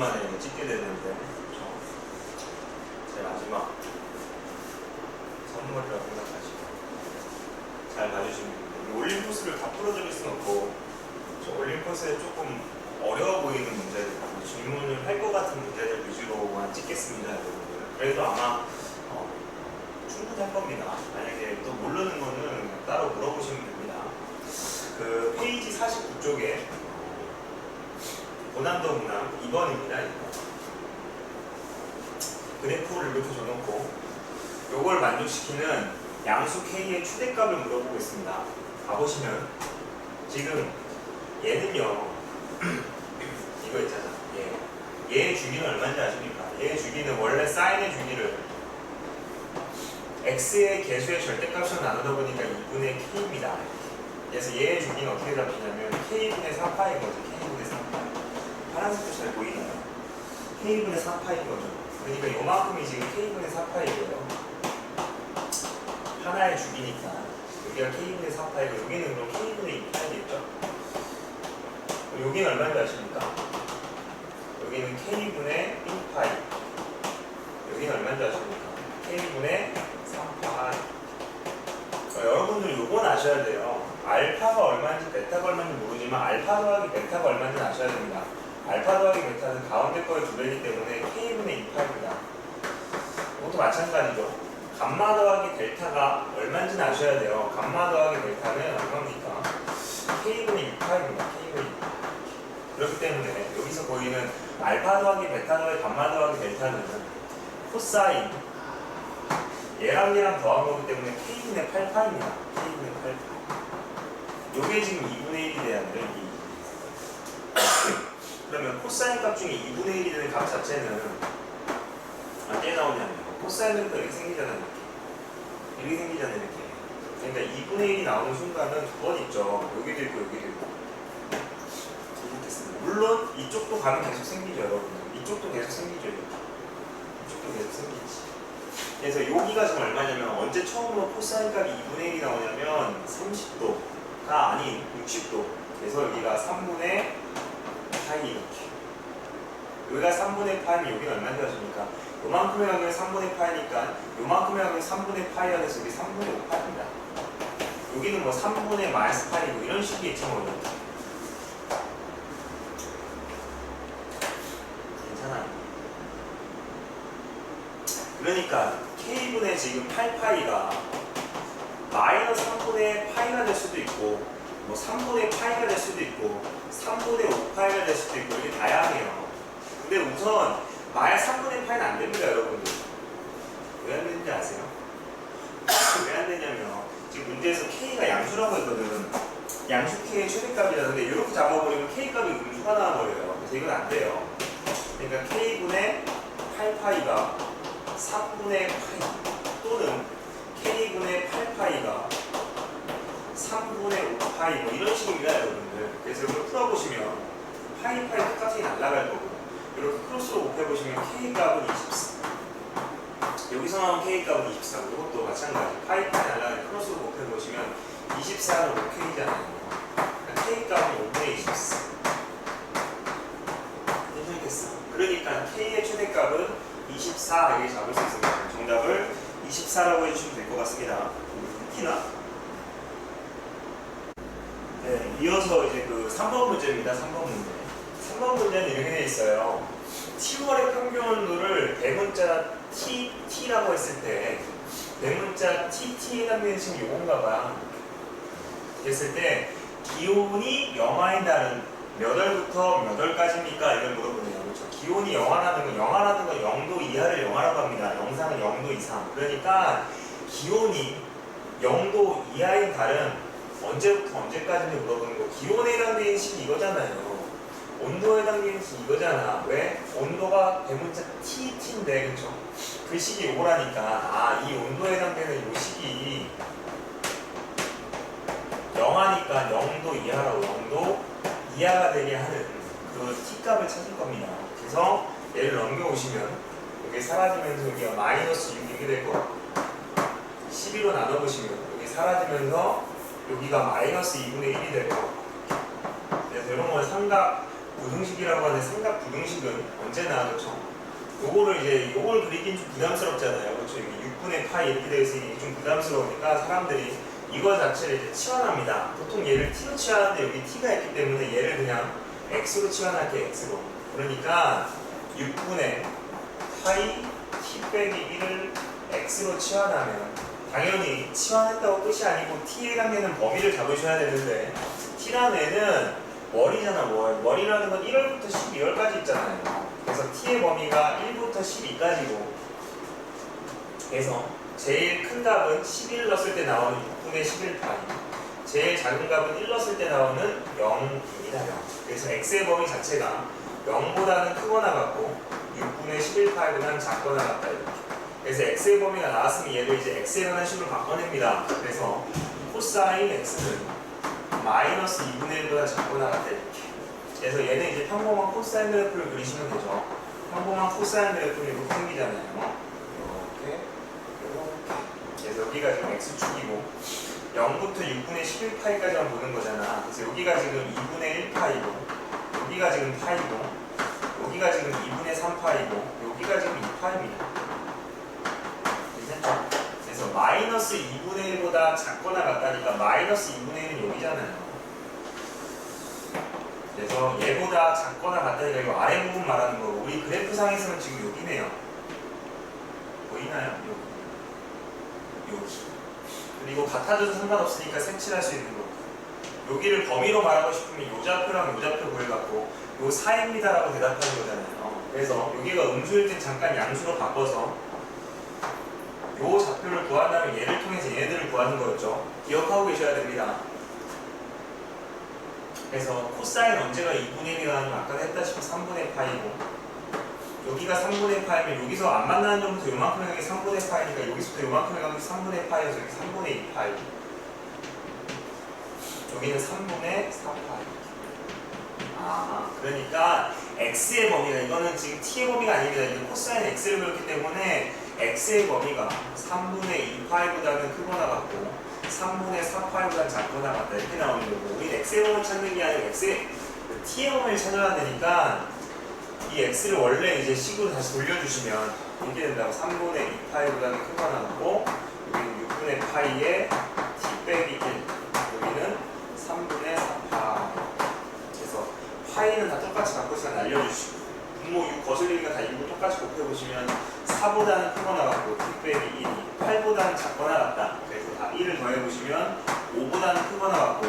만에 찍게 되는데 제 마지막 선물이라고 생각하시고 잘 봐주시면 됩니다. 올림포스를 다 풀어드릴 수는 없고 저 올림포스에 조금 어려워 보이는 문제들, 질문을 할 것 같은 문제들 위주로만 찍겠습니다, 여러분들. 그래도 아마 충분할 겁니다. 만약에 또 모르는 거는 따로 물어보시면 됩니다. 그 페이지 49쪽에 고난도 문항 2번입니다. 그래프를 이렇게 줘놓고 요걸 만족시키는 양수 K의 최대값을 물어보고 있습니다. 가보시면 지금 얘는요 이거 있잖아. 얘의 주기는 얼마인지 아십니까? 얘의 주기는 원래 사인의 주기를 x의 개수의 절대값으로 나누다 보니까 2분의 k입니다. 그래서 얘의 주기는 어떻게 잡히냐면 k분의 4파인 거죠. k분의 4파. 파란색도 잘 보이나요? k분의 4파인 거죠. 그러니까 요만큼이 지금 k분의 4파이고요. 하나의 주기니까 여기가 k분의 4파이고 여기는 그럼 k분의 2파이겠죠? 여기는 얼마인지 아십니까? 여기는 k분의 1파이. 여기는 얼마인지 아십니까? k분의 3파이. 여러분들 요건 아셔야 돼요. 알파가 얼마인지 베타가 얼마인지 모르지만 알파 더하기 베타가 얼마인지 아셔야 됩니다. 알파 더하기 베타는 가운데 거의 두 배이기 때문에 k분의 2파입니다. 이것도 마찬가지죠. 감마 더하기 델타가 얼마인지는 아셔야 돼요. 감마 더하기 델타는 얼마입니까? k분의 2파입니다. k분의 2파. 그렇기 때문에 여기서 보이는 알파 더하기 베타 더하기 감마 더하기 델타는 코사인 얘랑 더한 거기 때문에 k분의 8파입니다. k분의 8파. 요게 지금 2분의 1이 돼야 돼요. 그러면 코사인 값 중에 2분의 1이 되는 값 자체는 어떻게 나오냐면 코사인 그래프가 이렇게 생기잖아요. 이렇게 생기잖아요. 이렇게. 그러니까 2분의 1이 나오는 순간은 두 번 있죠. 여기도 있고 여기도 있고. 물론 이쪽도 가면 계속 생기죠, 여러분. 이쪽도 계속 생기죠. 이쪽도 계속 생기지. 그래서 여기가 지금 얼마냐면 언제 처음으로 코사인 값이 2분의 1이 나오냐면 30도가 아닌 60도. 그래서 여기가 3분의 파이 이렇게. 여기가 3분의 파이면 여기는 얼마인지 아십니까? 요만큼의 확률 3분의 파이니까 요만큼의 확률 3분의 파이가 돼서 여기 3분의 5파입니다. 여기는 뭐 3분의 마이너스 파이고 이런 식이겠지 뭐. 괜찮아요. 그러니까 k분의 지금 8파이가 마이너스 3분의 파이가 될 수도 있고 뭐 3분의 파이가 될 수도 있고 3분의 5파이가 될 수도 있고 이게 다양해요. 근데 우선 마이너스 3분의 파이는 안 됩니다, 여러분들. 왜 안 되는지 아세요? 왜 안 되냐면 지금 문제에서 k가 양수라고 했거든. 양수 k의 최대값이라는데 이렇게 잡아버리면 k 값이 음수가 나와버려요. 그래서 이건 안 돼요. 그러니까 k분의 8파이가 3분의 파이 또는 k분의 8파이가 3분의 5파이 뭐 이런 식입니다, 여러분들. 그래서 이걸 풀어보시면 파이 똑같이 날아갈 거고 이렇게 크로스로 곱해보시면 k값은 24. 여기서 나온 k값은 24. 이것도 마찬가지. 파이 날아가는 크로스로 곱해보시면 24는 5k잖아요. 그러니까 k값은 5분의 24. 그러니까 k의 최대값은 24 이렇게 잡을 수 있습니다. 정답을 24라고 해주시면 될 것 같습니다. 특히나 네, 이어서 이제 그 3번 문제입니다. 3번 문제. 3번 문제는 이렇게 되어 있어요. T 월의 평균원도를 대문자 TT라고 했을 때 대문자 TT에 해당되는 식이 요건가 봐. 했을 때 기온이 영하인 날은 몇 월부터 몇 월까지입니까? 이걸 물어보네요. 그렇죠? 기온이 영하라는 건 0도 이하를 영하라고 합니다. 영상은 0도 이상. 그러니까 기온이 0도 이하인 달은 언제부터 언제까지인지 물어보는 거. 기온에 해당되는 식이 이거잖아요. 온도에 해당되는 식이 이거잖아. 왜? 온도가 대문자 TT인데, 그렇죠? 그 식이 요거라니까. 이 온도에 해당되는 요 식이 영하니까 0도 이하라고 0도 이하가 되게 하는 그 T값을 찾을 겁니다. 그래서 얘를 넘겨오시면 여기 사라지면서 여기가 마이너스 6이 될 거고 12로 나눠보시면 여기 사라지면서 여기가 마이너스 2분의 1이 될 거고 그래서 이런 걸 삼각 부등식이라고 하는 삼각 부등식은 언제나 그렇죠? 요걸 그리긴 좀 부담스럽잖아요. 그렇죠? 이게 6분의 파이 이렇게 되어 있으니 좀 부담스러우니까 사람들이 이거 자체를 이제 치환합니다. 보통 얘를 t로 치환하는데 여기 t가 있기 때문에 얘를 그냥 x로 치환할게요. x로. 그러니까 6분의 파이 t 빼기 1을 x로 치환하면 당연히 치환했다고 끝이 아니고 t에 해당되는 범위를 잡으셔야 되는데 t라는 애는 월이잖아. 월이라는 건 1월부터 12월까지 있잖아요. 그래서 t의 범위가 1부터 12까지고 그래서 제일 큰 값은 11 넣었을 때 나오는 6분의 11파이 제일 작은 값은 1 넣었을 때 나오는 0입니다. 0. 그래서 x의 범위 자체가 0보다는 크거나 같고 6분의 11파이보다는 작거나 같다 이렇게. 그래서 x의 범위가 나왔으면 얘를 이제 x에 관한 식으로 바꿔냅니다. 그래서 코사인 x는 마이너스 2분의 1보다 작거나 같다 이렇게. 그래서 얘는 이제 평범한 코사인 그래프를 그리시면 되죠. 평범한 코사인 그래프는 이렇게 생기잖아요. 이렇게. 그래서 여기가 지금 x축이고 0부터 6분의 11파이까지만 보는 거잖아. 그래서 여기가 지금 2분의 1파이고 여기가 지금 파이고 여기가 지금 2분의 3파이고 여기가 지금 2파입니다. 괜찮죠? 그래서 마이너스 2분의 1보다 작거나 같다니까 마이너스 2분의 1은 여기잖아요. 그래서 얘보다 작거나 같다니까 이거 아래 부분 말하는 거고 우리 그래프상에서는 지금 여기네요. 보이나요? 여기. 그리고 같아져도 상관없으니까 색칠할 수 있는 거. 여기를 범위로 말하고 싶으면 요 좌표랑 요 좌표 구해갖고 요 4입니다라고 대답하는 거잖아요. 그래서 여기가 음수일 땐 잠깐 양수로 바꿔서 요 좌표를 구한 다음에 얘를 통해서 얘네들을 구하는 거였죠. 기억하고 계셔야 됩니다. 그래서 코사인 언제가 2분의 1이 나오면 아까 했다시피 3분의 파이고 여기가 3분의 파이면 여기서 안 만나는 점부터 요만큼 해가기 3분의 파이니까 여기서부터 요만큼 해가기 3분의 파이여서 여기 3분의 2파이 여기는 3분의 4파이 그러니까 x의 범위가 이거는 지금 t의 범위가 아닙니다. 이게 코사인 x를 그렸기 때문에 x의 범위가 3분의 2파이보다는 크거나 같고 3분의 4파이보다는 작거나 같다 이렇게 나오는 거고 우리 x의 범위를 찾는 게 아니고 t의 범위를 찾아야 되니까 이 x를 원래 이제 식으로 다시 돌려주시면 이렇게 된다고 3분의 2파이보다는 크거나 같고 여기는 6분의 파이에 t 빼기 1 여기는 3분의 4파이 그래서 파이는 다 똑같이 바꿔서 날려주시고 분모 6 거슬리니까 다 6을 똑같이 곱해보시면 4보다는 크거나 같고 t 빼기 1이 8보다는 작거나 같다 그래서 다 1을 더해보시면 5보다는 크거나 같고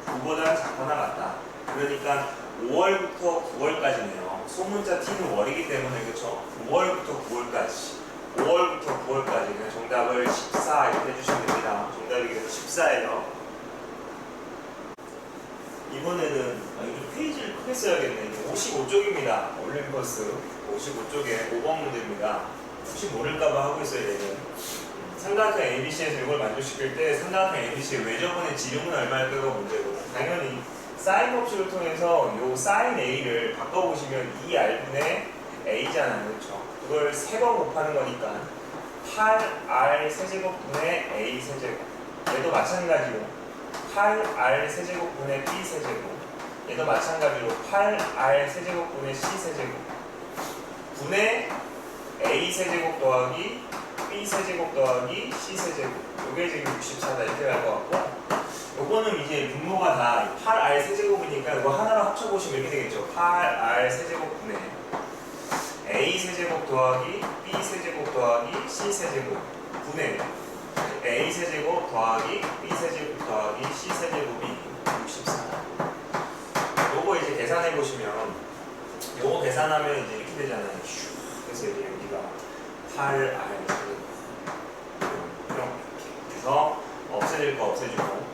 9보다는 작거나 같다 그러니까 5월부터 9월까지네요. 소문자 t는 월이기 때문에 그렇죠? 5월부터 9월까지 5월부터 9월까지 그냥 정답을 14 이렇게 해주시면 됩니다. 정답이 그래서 14예요. 이번에는 이 페이지를 크게 써야겠네. 55쪽입니다. 올림퍼스 55쪽에 5번 문제입니다. 혹시 모를까봐 하고 있어요. 얘는 삼각형 ABC에서 이걸 만족시킬 때 삼각형 ABC의 외접원의 지름은 얼마일까가 문제고 당연히 사인 법칙을 통해서 요 사인 A를 바꿔보시면 2R분의 A잖아요. 그렇죠? 그걸 3번 곱하는 거니까 8R 세제곱분의 A 세제곱 얘도 마찬가지로 8R 세제곱분의 B 세제곱 얘도 마찬가지로 8R 세제곱분의 C 세제곱 분의 A 세제곱 더하기 B 세제곱 더하기 C 세제곱 요게 지금 64다 이렇게 갈 것 같고 요거는 이제 분모가 다 8R 세제곱이니까 이거 하나로 합쳐보시면 이렇게 되겠죠. 8R 세제곱분의 A 세제곱 더하기 B 세제곱 더하기 C 세제곱 분의 A 세제곱 더하기 B 세제곱 더하기 C 세제곱이 64. 요거 이제 계산해보시면 요거 계산하면 이제 이렇게 되잖아요. 그래서 이제 여기가 8R 세제곱 그래서 없애질 거 없애주고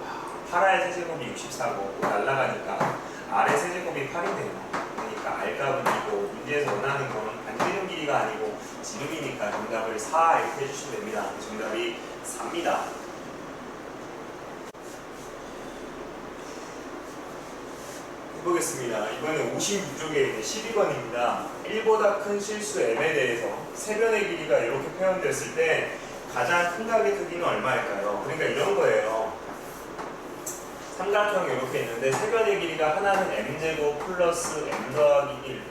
8R 세제곱이 64고 날라가니까 R의 세제곱이 8이네요. 그러니까 R 값은 이고 문제에서 원하는 건 반지름 길이가 아니고 지름이니까 정답을 4 이렇게 해주시면 됩니다. 정답이 4입니다. 해보겠습니다. 이번에 56쪽에 12번입니다. 1보다 큰 실수 m에 대해서 세변의 길이가 이렇게 표현됐을 때 가장 큰 각의 크기는 얼마일까요? 그러니까 이런 거예요. 삼각형이 이렇게 있는데 세 변의 길이가 하나는 m제곱 플러스 m 더하기 1,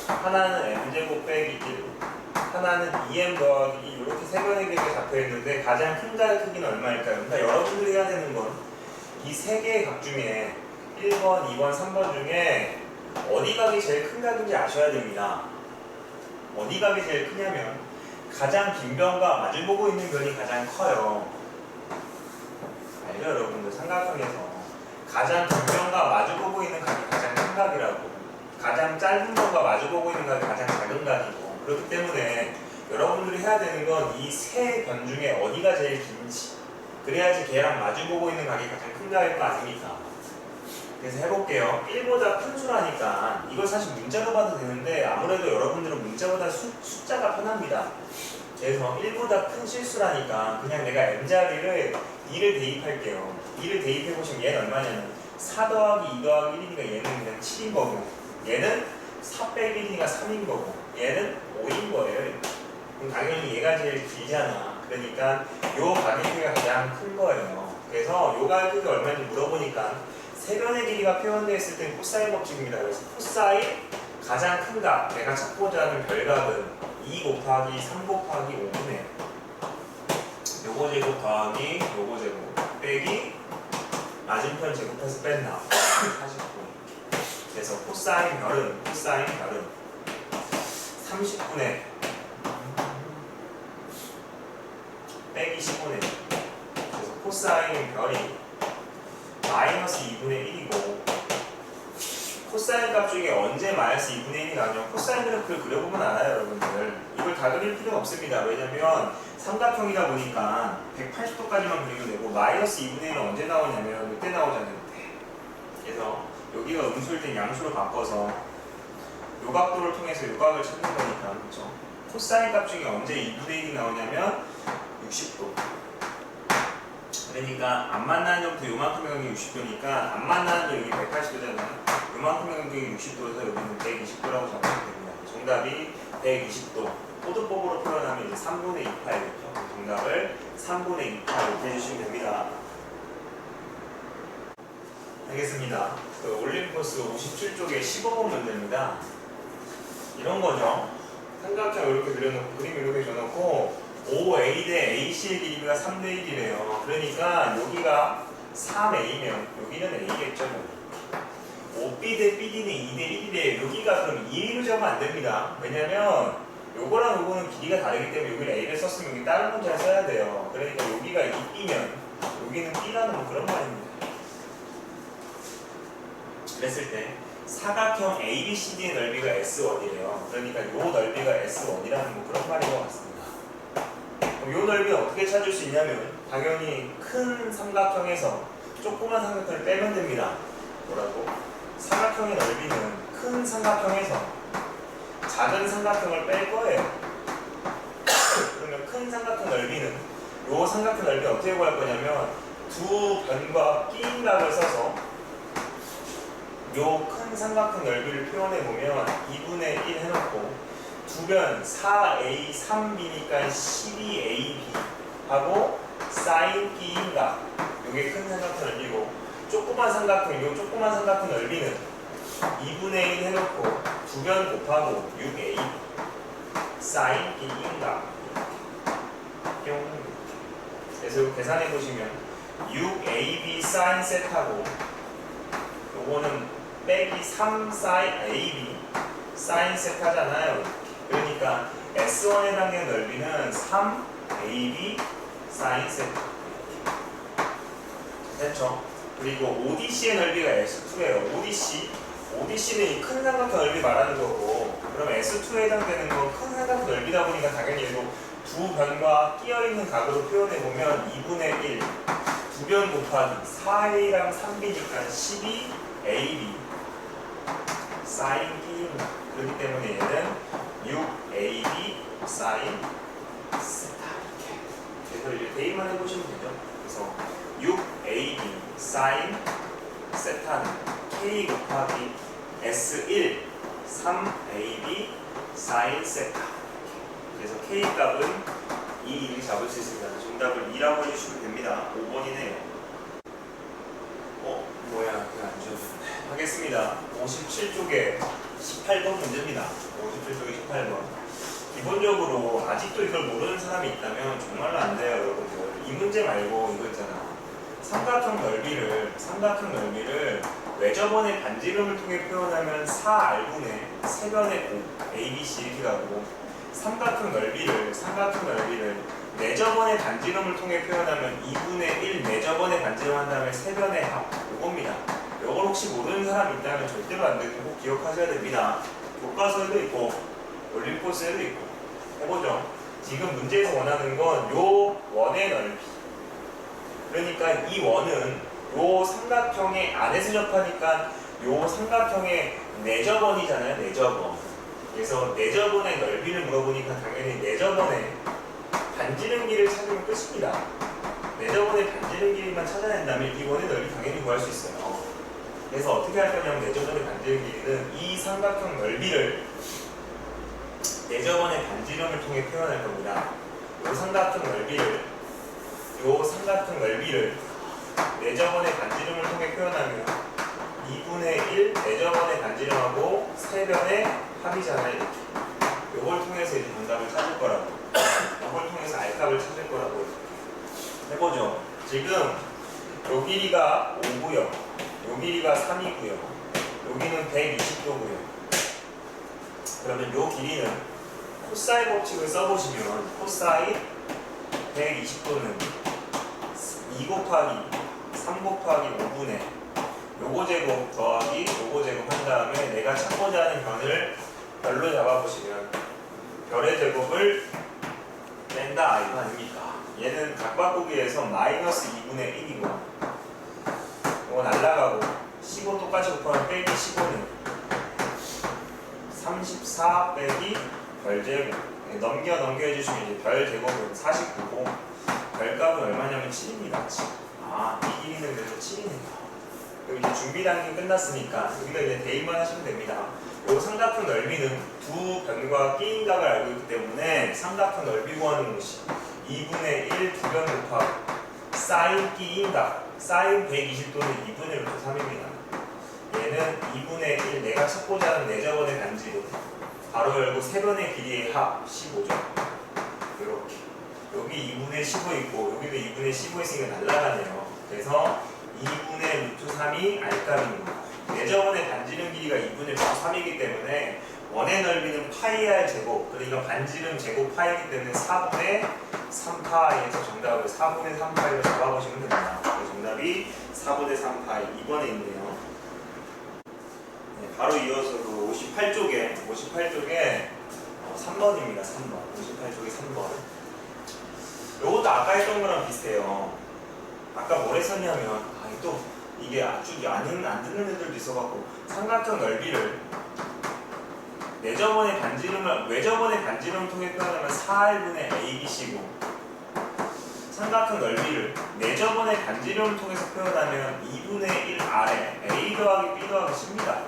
하나는 m제곱 빼기 1, 하나는 2m 더하기 2, 이렇게 세 변의 길이가 잡혀 있는데 가장 큰 각의 크기는 얼마일까요? 그러니까 여러분들이 해야 되는 건 이 세 개의 각 중에 1번, 2번, 3번 중에 어디 각이 제일 큰 각인지 아셔야 됩니다. 어디 각이 제일 크냐면 가장 긴 변과 마주보고 있는 변이 가장 커요. 알죠, 여러분들? 삼각형에서 가장 긴 변과 마주보고 있는 각이 가장 큰 각이라고, 가장 짧은 변과 마주보고 있는 각이 가장 작은 각이고, 그렇기 때문에 여러분들이 해야 되는 건 이 세 변 중에 어디가 제일 긴지, 그래야지 걔랑 마주보고 있는 각이 가장 큰 각일 거 아닙니까? 그래서 해볼게요. 1보다 큰 수라니까 이걸 사실 문자로 봐도 되는데 아무래도 여러분들은 문자보다 숫자가 편합니다. 그래서 1보다 큰 실수라니까 그냥 내가 m자리를 2를 대입할게요. 2를 대입해보시면 얘는 얼마냐면 4 더하기 2 더하기 1이니까 얘는 그냥 7인 거고, 얘는 4 빼기 1이니까 3인 거고, 얘는 5인 거예요. 그럼 당연히 얘가 제일 길잖아. 그러니까 요 각의 크기가 가장 큰 거예요. 그래서 요 각의 크기가 얼마인지 물어보니까 세 변의 길이가 표현되어 있을 땐 코사인 법칙입니다. 그래서 코사인 가장 큰 각, 내가 찾고자 하는 별각은 2 곱하기 3 곱하기 5분의 요거 제곱 더하기 요거 제곱 빼기 맞은편 제곱해서 뺀다 49. 그래서 코사인 별은 30분의 빼기 10분의, 그래서 코사인 별이 마이너스 2분의 1이고, 코사인 값 중에 언제 마이너스 2분의 1이 나오냐면 코사인 그래프를 그려보면 알아요, 여러분들. 이걸 다 그릴 필요는 없습니다. 왜냐면 삼각형이다 보니까 180도까지만 그리면 되고, 마이너스 2분의 1은 언제 나오냐면 이때 나오잖아요, 이때. 그래서 여기가 음수일 땐 양수로 바꿔서 요 각도를 통해서 요 각을 찾는 거니까, 그렇죠? 코사인 값 중에 언제 2분의 1이 나오냐면 60도. 그러니까 안 만나는 점부터 요만큼의 간격이 60도니까 안 만나는 점 여기 180도잖아요. 요만큼의 간격이 60도에서 여기는 120도라고 잡으면 됩니다. 정답이 120도. 포도법으로 표현하면 이제 3분의 2파이겠죠. 정답을 3분의 2파 이렇게 해주시면 됩니다. 알겠습니다. 그 올림포스 57쪽에 15번 문제입니다. 이런 거죠. 삼각형 이렇게 그려놓고 그림 이렇게 줘놓고 OA 대 AC의 길이가 3대 1이래요. 그러니까 여기가 3A면 여기는 A겠죠. OB 대 BD는 2대 1이래. 여기가 그럼 2A로 잡으면 안 됩니다. 왜냐면 요거랑 요거는 길이가 다르기 때문에 여기를 A를 썼으면 여기 다른 문자를 써야 돼요. 그러니까 여기가 2B면 여기는 B라는 뭐 그런 말입니다. 그랬을 때 사각형 ABCD의 넓이가 S1이래요. 그러니까 요 넓이가 S1이라는 뭐 그런 말인 것 같습니다. 요 넓이는 어떻게 찾을 수 있냐면 당연히 큰 삼각형에서 조그만 삼각형을 빼면 됩니다. 뭐라고? 삼각형의 넓이는 큰 삼각형에서 작은 삼각형을 뺄 거예요. 그러면 큰 삼각형 넓이는 요 삼각형 넓이 어떻게 구할 거냐면 두 변과 끼인 각을 써서 요 큰 삼각형 넓이를 표현해 보면 2분의 1 해놓고 두 변 4A 3B니까 12AB 하고 사인 끼인 각, 요게 큰 삼각형 넓이고, 조그만 삼각형, 요 조그만 삼각형 넓이는 2분의 1 해놓고 두 변 곱하고 6AB 사인 끼인 각. 그래서 이거 계산해 보시면 6AB 사인 세타고 요거는 빼기 3 사인 AB 사인 세타잖아요. 그러니까 S1에 해당되는 넓이는 3AB 사인 세타. 됐죠? 그리고 ODC의 넓이가 S2예요. ODC는 이 큰 삼각형 넓이 말하는 거고, 그럼 S2에 해당되는 건 큰 삼각형 넓이다 보니까 당연히 얘도 두 변과 끼어있는 각으로 표현해보면 2분의 1, 두 변 곱하기 4A랑 3B니까 12AB 사인 끼인 각. 그렇기 때문에 얘는 6AB 사인 세타. 그래서 이제 대입만 해보시면 되죠. 그래서 6AB 사인 세타는 K 곱하기 S1 3AB 사인 세타. 그래서 K 값은 2 이렇게 잡을 수 있습니다. 정답을 2라고 해주시면 됩니다. 5번이네요. 뭐야, 그안 지워졌네. 하겠습니다. 57쪽에 18번 문제입니다. 57쪽에 18번. 기본적으로 아직도 이걸 모르는 사람이 있다면 정말로 안 돼요, 여러분들. 이 문제 말고 이거 있잖아. 삼각형 넓이를 외접원의 반지름을 통해 표현하면 4R분의 세변의 5, A, B, C 이렇게 가고, 삼각형 넓이를 내접원의 반지름을 통해 표현하면 2분의 1 내접원의 반지름 한 다음에 세변의 합, 이겁니다. 이걸 혹시 모르는 사람 있다면 절대로 안 되고 꼭 기억하셔야 됩니다. 교과서에도 있고 원리 코스에도 있고. 해보죠. 지금 문제에서 원하는 건 요 원의 넓이. 그러니까 이 원은 요 삼각형의 안에서 접하니까 요 삼각형의 내접원이잖아요. 내접원. 그래서 내접원의 넓이를 물어보니까 당연히 내접원의 반지름 길이를 찾으면 끝입니다. 내접원의 반지름 길이만 찾아낸다면 이 원의 넓이 당연히 구할 수 있어요. 그래서 어떻게 할 거냐면 내접원의 반지름 길이는 이 삼각형 넓이를 내접원의 반지름을 통해 표현할 겁니다. 이 삼각형 넓이를 내접원의 반지름을 통해 표현하면 2분의 1 내접원의 반지름하고 세변의 합이잖아요. 이렇게. 이걸 통해서 이제 정답을 찾을 거라고. 이걸 통해서 R값을 찾을 거라고. 해보죠. 지금 요 길이가 5고요. 요 길이가 3이고요. 여기는 120도고요. 그러면 요 길이는 코사인 법칙을 써보시면 코사인 120도는 2 곱하기 3 곱하기 5분의 요거 제곱 더하기 요거 제곱 한 다음에 내가 찾고자 하는 변을 별로 잡아보시면 별의 제곱을 뺀다 이거 아닙니까? 얘는 각바꾸기에서 마이너스 2분의 1이고 이거 날라가고 15 똑같이 곱하면 빼기 15는 34 빼기 별제곱. 넘겨 해주시면 이제 별제곱은 49고 별값은 얼마냐면 7입니다. 7. 이 길이는 그래서 7이네요. 그럼 이제 준비 단계 끝났으니까 여기다 이제 대입만 하시면 됩니다. 요 삼각형 넓이는 두 변과 끼인 값을 알고 있기 때문에 삼각형 넓이 구하는 공식 2분의 1 두 변 곱하기 사인 끼인 값 사인 120도는 2분의 루트 3입니다. 얘는 2분의 1 내가 찾고자 하는 내접원의 반지름 바로 열고 세변의 길이의 합 15죠. 이렇게 여기 2분의 15 있고 여기도 2분의 15 있으니까 날라가네요. 그래서 2분의 루트 3이 R값입니다. 내접원의 반지름 길이가 2분의 루트 3이기 때문에 원의 넓이는 파이 R 제곱, 그러니까 반지름 제곱 파이기 때문에 4분의 3파이에서 정답을 4분의 3파이로 잡아보시면 됩니다. 정답이 4분의 3파이 2번에 있네요. 바로 이어서 그 58쪽에 3번입니다. 3번. 58쪽에 3번. 요것도 아까 했던 거랑 비슷해요. 아까 뭘 했었냐면 또 이게 아주 안 듣는 애들도 있어갖고 삼각형 넓이를 외접원의 반지름을 통해 표현하면 4R분의 ABC고 삼각형 넓이를 내접원의 반지름을 통해서 표현하면 2분의 1R에 A 더하기 B 더하기 C입니다.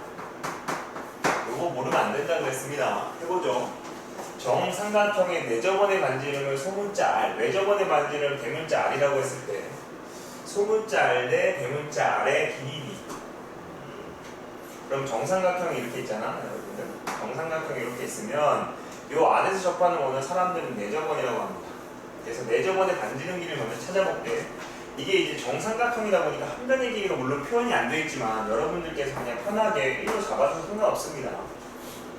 요거 모르면 안 된다고 했습니다. 해보죠. 정삼각형의 내접원의 반지름을 소문자 R, 외접원의 반지름을 대문자 R이라고 했을 때 소문자 R 대 대문자 R의 길이 B. 그럼 정삼각형이 이렇게 있잖아, 여러분들. 정삼각형이 이렇게 있으면 요 안에서 접하는 원을 사람들은 내접원이라고 합니다. 그래서 내접원의 반지름 길이를 먼저 찾아볼게. 이게 이제 정삼각형이다 보니까 한 변의 길이가 물론 표현이 안 되어 있지만 여러분들께서 그냥 편하게 1로 잡아줘도 상관없습니다.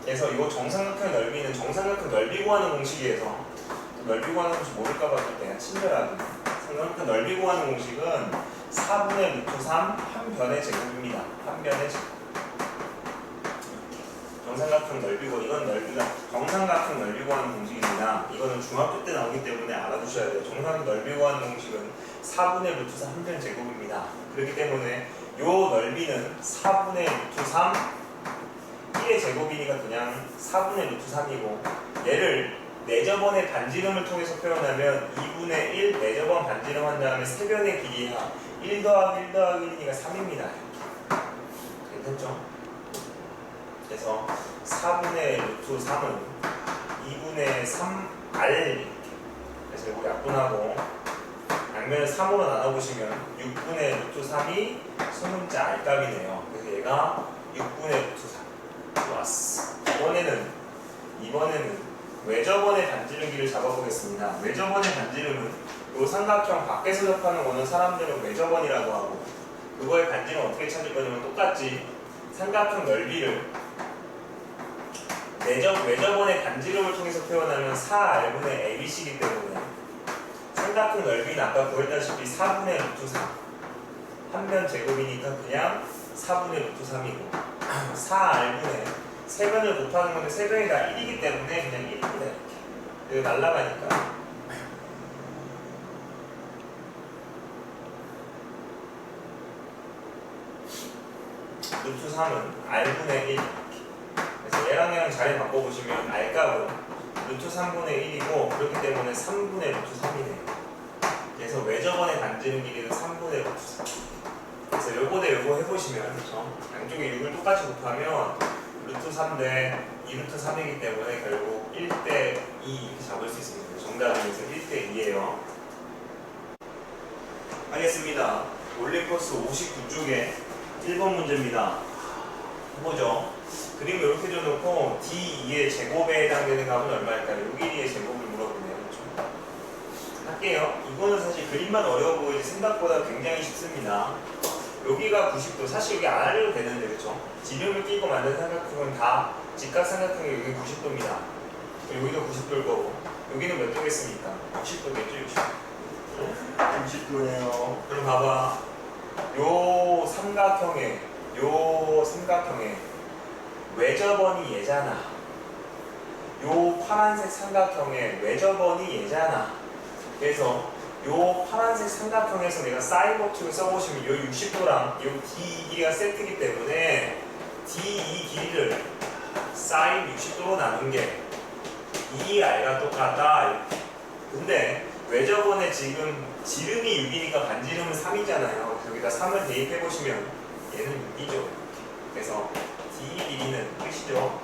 그래서 이 정삼각형의 넓이는 정삼각형 넓이 구하는 공식에서 넓이 구하는 공식 모를까봐 그냥 친절하게 삼각형 넓이 구하는 공식은 4분의 루트 3 한 변의 제곱입니다. 한 변의 제곱. 정삼각형 넓이고 이건 넓이가 정삼각형 넓이 구하는 공식입니다. 이거는 중학교 때 나오기 때문에 알아두셔야 돼요. 정삼각형 넓이 구하는 공식은 4분의 루트 3 한 변 제곱입니다. 그렇기 때문에 이 넓이는 4분의 루트 3 1의 제곱이니까 그냥 4분의 루트 3이고 얘를 내접원의 반지름을 통해서 표현하면 2분의 1 내접원 반지름 한 다음에 세변의 길이가 1 더하기 1 더하기 1이니까 3입니다. 괜찮죠? 그래서 4분의 루트 3은 2분의 3R 그래서 이거 약분하고 그러면 3으로 나눠보시면 6분의 루트 3이 소문자 R값이네요. 그래서 얘가 6분의 루트 3. 좋았어. 이번에는 외접원의 반지름기를 잡아보겠습니다. 외접원의 반지름은 이 삼각형 밖에서 접하는 거는 사람들은 외접원이라고 하고, 그거의 반지름 어떻게 찾을 거냐면 똑같이 삼각형 넓이를 외접원의 반지름을 통해서 표현하면 4R분의 ABC이기 때문에 삼각형 넓이는 아까 보였다시피 4분의 루트 3 한 면 제곱이니까 그냥 4분의 루트 3이고 4R분의 3변을 곱하는 건데 3변이 다 1이기 때문에 그냥 1입니다. 이렇게 날라가니까 루트 3은 R분의 1. 그래서 얘랑 자리 바꿔보시면 R값은 루트 3분의 1이고 그렇기 때문에 3분의 루트 3이네요. 그래서 외접원의 반지름 길이는 3분의 루트 3. 그래서 요거 대 요거 해보시면 그렇죠? 양쪽에 6을 똑같이 곱하면 루트 3 대 2루트 3이기 때문에 결국 1대 2 이렇게 잡을 수 있습니다. 정답은 그래서 1대 2예요. 하겠습니다. 올림포스 59쪽에 1번 문제입니다. 해보죠. 그림 이렇게 줘놓고 D2의 제곱에 해당되는 값은 얼마일까요? 요 길이의 제곱을 물어보네요. 그렇죠? 할게요. 이거는 사실 그림만 어려워 보이지 생각보다 굉장히 쉽습니다. 여기가 90도, 사실 여기 안 하려도 되는데 그렇죠? 지름을 끼고 만든 삼각형은 다 직각삼각형이 여기 90도입니다. 여기도 90도일 거고 여기는 몇 도겠습니까? 60도겠죠? 60도네요. 그럼 봐봐. 요 삼각형에 외접원이 얘잖아. 요 파란색 삼각형에 외접원이 얘잖아. 그래서 요 파란색 삼각형에서 내가 사인 법칙을 써보시면 요 60도랑 요 D2 길이가 세트이기 때문에 D2 길이를 사인 60도로 나눈 게 2R과 똑같다. 근데 외접원에 지금 지름이 6이니까 반지름은 3이잖아요. 여기다 3을 대입해보시면 얘는 6이죠. 그래서 D2 길이는 끝이죠.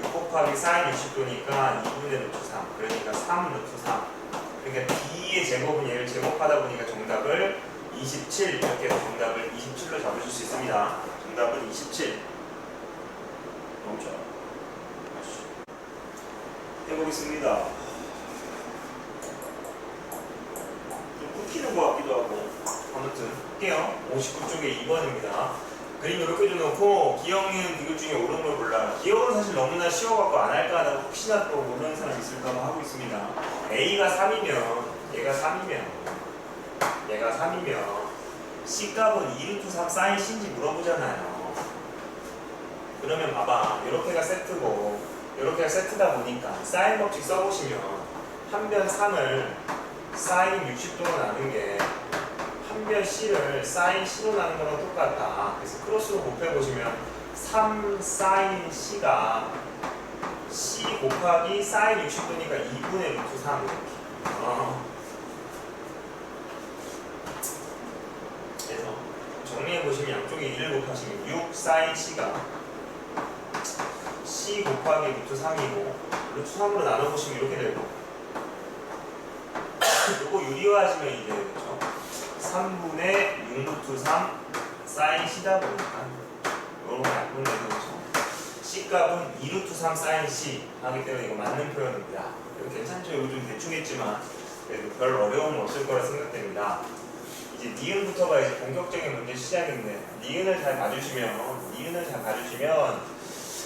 6 곱하기 사인 60도니까 2분의 루트 3. 그러니까 3 루트 3. 그러니까 D의 제곱은 얘를 제곱하다 보니까 정답을 27 이렇게 해서 정답을 27로 잡으실 수 있습니다. 정답은 27. 너무 좋아요. 해보겠습니다. 좀 끊기는 것 같기도 하고 아무튼 할게요. 59쪽에 2번입니다. 그림 이렇게 줘놓고 기억은 디귿 중에 옳은 걸 골라. 기억은 사실 너무나 쉬워갖고 안 할까 하다가 혹시나 또 모르는 사람 있을까봐 하고 있습니다. A가 3이면 얘가 3이면 C값은 2루트 3 사인 C인지 물어보잖아요. 그러면 봐봐. 이렇게가 세트고 이렇게가 세트다 보니까 사인 법칙 써보시면 한 변 3을 사인 60도로 나눈 게 한 변 C를 사인 C로 나눈 거랑 똑같다. 그래서 크로스로 곱해보시면 3 사인 C가 C 곱하기 사인 60도니까 2분의 루트 3 이렇게. 그래서 정리해보시면 양쪽에 1을 곱하시면 6 사인 C가 C 곱하기 루트 3이고 루트 3으로 나눠보시면 이렇게 되고 요거 유리화하시면 이제 그렇죠? 3분의 6 루트 3 사인 C다 보니까 요렇게 약분해서 그렇죠? C값은 2 루트 3 사인 C 하기 때문에 이거 맞는 표현입니다. 이거 괜찮죠? 이거 좀 대충 했지만 그래도 별 어려움은 없을 거라 생각됩니다. 이제 니은부터가 이제 본격적인 문제 시작인데 니은을 잘 봐주시면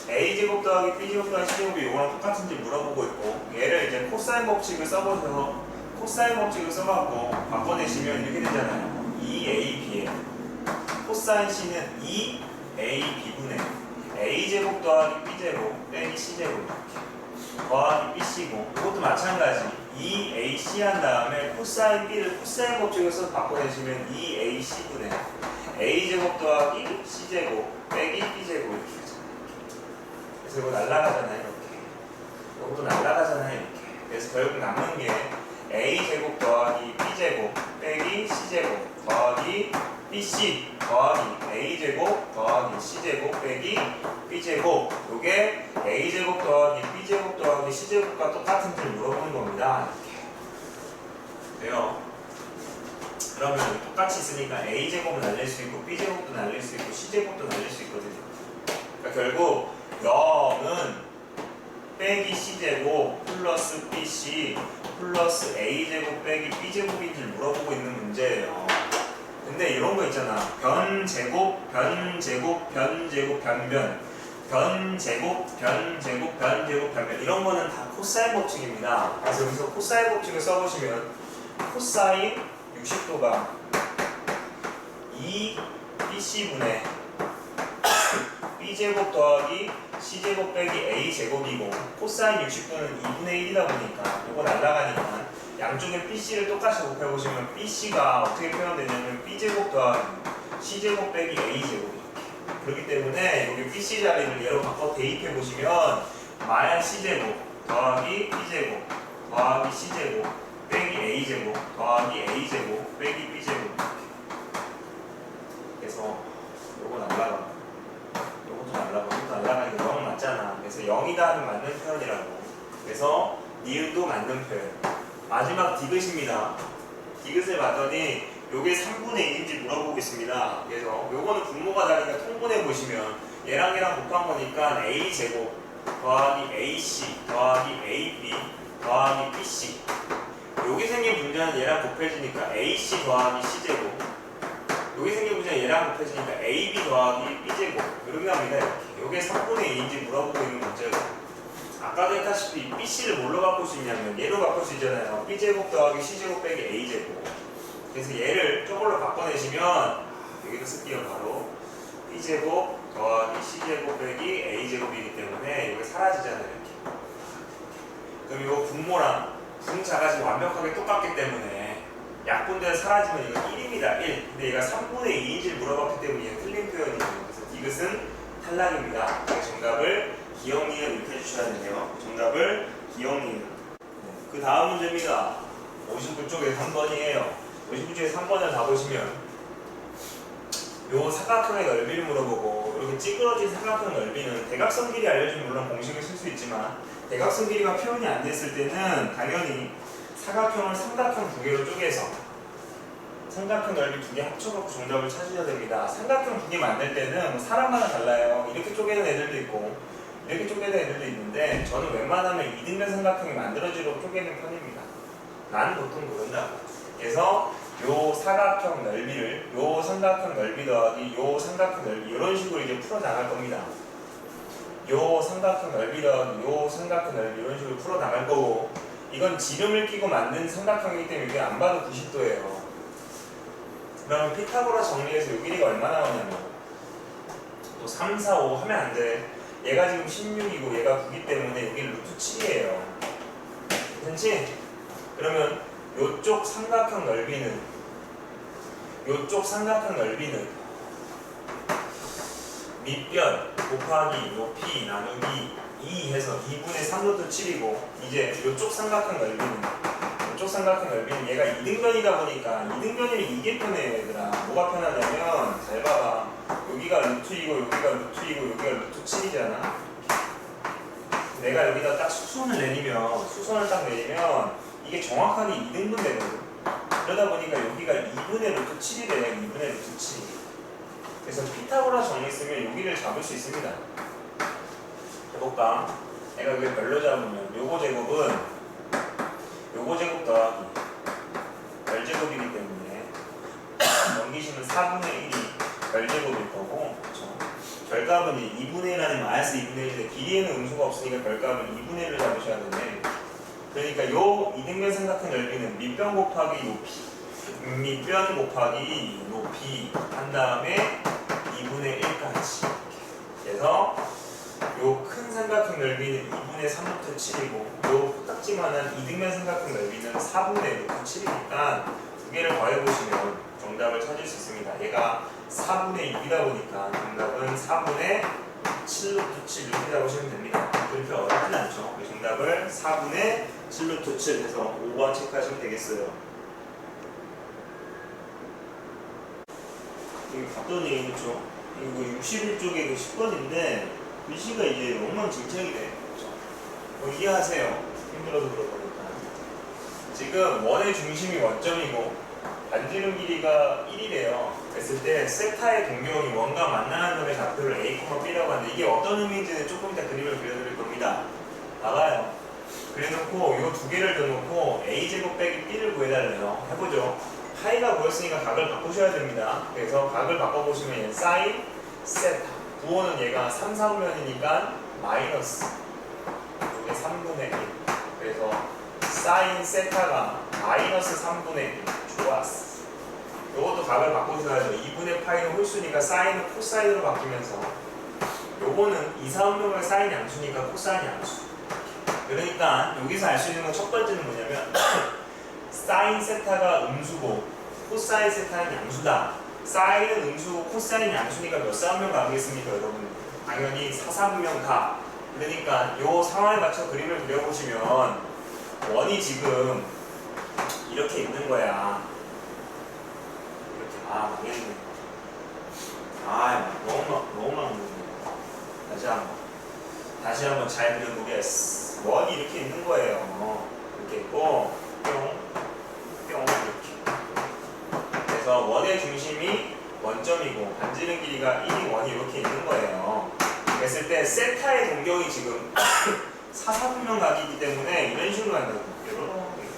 A제곱 더하기 B제곱 더하기 C제곱이 이거랑 똑같은지 물어보고 있고 얘를 이제 코사인 법칙을 써보셔서 코사인 법칙을 써갖고 바꿔내시면 이렇게 되잖아요. 2AB에 코사인 C는 2AB분의 A제곱 더하기 B제곱 빼기 C제곱 더하기 BC고 이것도 마찬가지 2AC 한 다음에 코사인 B를 코사인 법칙을 써서 바꿔내시면 2AC분의 A제곱 더하기 C제곱 빼기 B제곱 이렇게 되잖아요. 그래서 이거 날라가잖아요. 이렇게 이것도 날라가잖아요. 이렇게 그래서 결국 남는 게 A제곱 더하기 B제곱 빼기 C제곱 더하기 BC 더하기 A제곱 더하기 C제곱 빼기 B제곱 요게 A제곱 더하기 B제곱 더하기 C제곱과 똑같은지를 물어보는 겁니다. 이렇게 돼요. 그러면 똑같이 있으니까 a제곱은 날릴 수 있고 b제곱도 날릴 수 있고 c제곱도 날릴 수 있거든요. 그러니까 결국 0은 빼기 c제곱 플러스 bc 플러스 a제곱 빼기 b제곱인지 물어보고 있는 문제예요. 근데 이런 거 있잖아. 변제곱, 변제곱, 변제곱, 변변, 변제곱, 변제곱, 변제곱, 변변, 이런 거는 다 코사인 법칙입니다. 그래서 여기서 코사인 법칙을 써보시면 코사인 60도가 2bc분의 b제곱 더하기 c제곱 빼기 a제곱이고, 코사인 60도는 2분의 1이다 보니까 이거 날라가니까 양쪽에 bc를 똑같이 곱해보시면 bc가 어떻게 표현되냐면 b제곱 더하기 c제곱 빼기 a제곱. 그렇기 때문에 여기 bc 자리를 얘로 바꿔 대입해보시면 마이너스 c제곱 더하기 b제곱 더하기 c제곱 빼기 a제곱 더하기 a제곱 빼기 b제곱. 그래서 요거 날라가, 요것도 날라가, 이것도 날라가니까 0 맞잖아. 그래서 0이다 하면 맞는 표현이라고. 그래서 니은도 맞는 표현. 마지막 디귿입니다. 디귿을 봤더니 요게 3분의 1인지 물어보겠습니다. 그래서 요거는 분모가 다르니까 통분해 보시면 얘랑 얘랑 곱한 거니까 a제곱 더하기 ac 더하기 ab 더하기 bc. 여기 생긴 분자는 얘랑 곱해지니까 ac 더하기 c제곱, 여기 생긴 분자는 얘랑 곱해지니까 ab 더하기 b제곱, 이렇게 합니다. 이렇게. 요게 3분의 1인지 물어보고 있는 문제고, 아까도 했다시피 bc를 뭘로 바꿀 수 있냐면 얘로 바꿀 수 있잖아요. b제곱 더하기 c제곱 빼기 a제곱. 그래서 얘를 저걸로 바꿔내시면 여기도 쓸게요. 바로 b제곱 더하기 c제곱 빼기 a제곱이기 때문에 이게 사라지잖아요. 이렇게. 그럼 이거 분모랑 분자가 지금 완벽하게 똑같기 때문에 약분돼서 사라지면 이거 1입니다. 1. 근데 얘가 3분의 2인지를 물어봤기 때문에 얘 틀린 표현이에요. 그래서 디귿은 탈락입니다. 정답을 기억니은 이렇게 해주셔야 되네요. 정답을 기억니은. 그 다음 문제입니다. 59쪽에 3번이에요. 59쪽에 3번을 가보시면 요 사각형의 넓이를 물어보고, 이렇게 찌그러진 사각형 넓이는 대각선 길이 알려주면 물론 공식을 쓸 수 있지만 대각선 길이가 표현이 안 됐을 때는 당연히 사각형을 삼각형 두 개로 쪼개서 삼각형 넓이 두 개 합쳐갖고 정답을 찾으셔야 됩니다. 삼각형 두 개 만들 때는 뭐 사람마다 달라요. 이렇게 쪼개는 애들도 있고 이렇게 쪼개는 애들도 있는데, 저는 웬만하면 이등변 삼각형이 만들어지도록 쪼개는 편입니다. 나는 보통 그런다고. 그래서 요 사각형 넓이를 요 삼각형 넓이 더하기 요 삼각형 넓이, 이런 식으로 이제 풀어 나갈 겁니다. 요 삼각형 넓이 더하기 요 삼각형 넓이, 이런 식으로 풀어 나갈 거고, 이건 지름을 끼고 만든 삼각형이기 때문에 이게 안 봐도 90도예요. 그러면 피타고라 정리해서 요 길이가 얼마 나오냐면 또 3, 4, 5 하면 안 돼. 얘가 지금 16이고 얘가 9이기 때문에 여기 루트 7이에요. 괜찮지? 그러면 요쪽 삼각형 넓이는 밑변 곱하기 높이 나누기 2 해서 2분의 3루트 7이고, 이제 요쪽 삼각형 넓이는 얘가 이등변이다 보니까, 이등변이면 이게 편해요. 얘들아, 뭐가 편하냐면 잘 봐봐. 여기가 루트이고 여기가 루트이고 여기가 루트 7이잖아. 내가 여기다 딱 수선을 내리면 이게 정확하게 2등분 되거든. 그러다 보니까 여기가 2분의 루트 7이 돼요. 2분의 루트 7. 그래서 피타고라 정리 쓰면 여기를 잡을 수 있습니다. 해볼까? 내가 여기 별로 잡으면 요거 제곱 더하기 별제곱이기 때문에 넘기시면 4분의 1이 별제곱일 거고, 그렇죠? 별값은 2분의 1 아니면 마이너스 2분의 1인데 길이에는 음수가 없으니까 별값은 2분의 1을 잡으셔야 되네. 그러니까 요 이등변 삼각형 넓이는 밑변 곱하기 높이 한 다음에 2분의 1까지. 그래서 요 큰 삼각형 넓이는 2분의 3루트 7이고, 요 코딱지만한 이등변 삼각형 넓이는 4분의 루트 7이니까 두 개를 더해보시면 정답을 찾을 수 있습니다. 얘가 4분의 6이다 보니까 정답은 4분의 7루트 7 이렇게 잡으시면 됩니다. 그렇게 어렵진 않죠. 정답을 4분의 7루트 7 해서 5번 체크하시면 되겠어요. 여기 봤더니, 그렇죠? 이거 61쪽에 그 10번인데 글씨가 이제 엉망진창이 돼. 그렇죠? 이해하세요. 힘들어서 그러니까. 지금 원의 중심이 원점이고 반지름 길이가 1이래요. 그랬을 때 세타의 동경이 원과 만나는 점의 좌표를 A, B라고 하는데 이게 어떤 의미인지는 조금 이따 그림을 그려드릴 겁니다. 나가요. 그래놓고 이 두 개를 더놓고 A제곱 빼기 B를 구해달래요. 해보죠. 파이가 보였으니까 각을 바꾸셔야 됩니다. 그래서 각을 바꿔보시면 얘는 사인 세타. 부호는 얘가 3, 4분면이니까 마이너스 이게 3분의 1. 그래서 사인 세타가 마이너스 3분의 1. 좋았어. 요것도 각을 바꿔줘야죠. 2분의 파이는 홀수니까 사인은 코사인으로 바뀌면서 요거는 2, 4분면의 사인 양수니까 코사인 양수. 그러니까 여기서 알 수 있는 건 첫 번째는 뭐냐면 사인 세타가 음수고 코사인 세타는 양수다. 사인은 음수고 코사인 양수니까 몇 사분면 가겠습니까 여러분? 당연히 4, 4분면 가. 그러니까 요 상황에 맞춰 그림을 그려보시면 원이 지금 이렇게 있는 거야. 이렇게. 아 망했네. 아 너무 망했네. 다시 한번 잘 그려보겠어. 원이 이렇게 있는 거예요. 이렇게 있고 뿅 이렇게. 그래서 원의 중심이 원점이고 반지름 길이가 1이 원이 이렇게 있는 거예요. 그랬을 때 세타의 동경이 지금 4, 4분면 각이기 때문에 이런 식으로 간다고. 이렇게.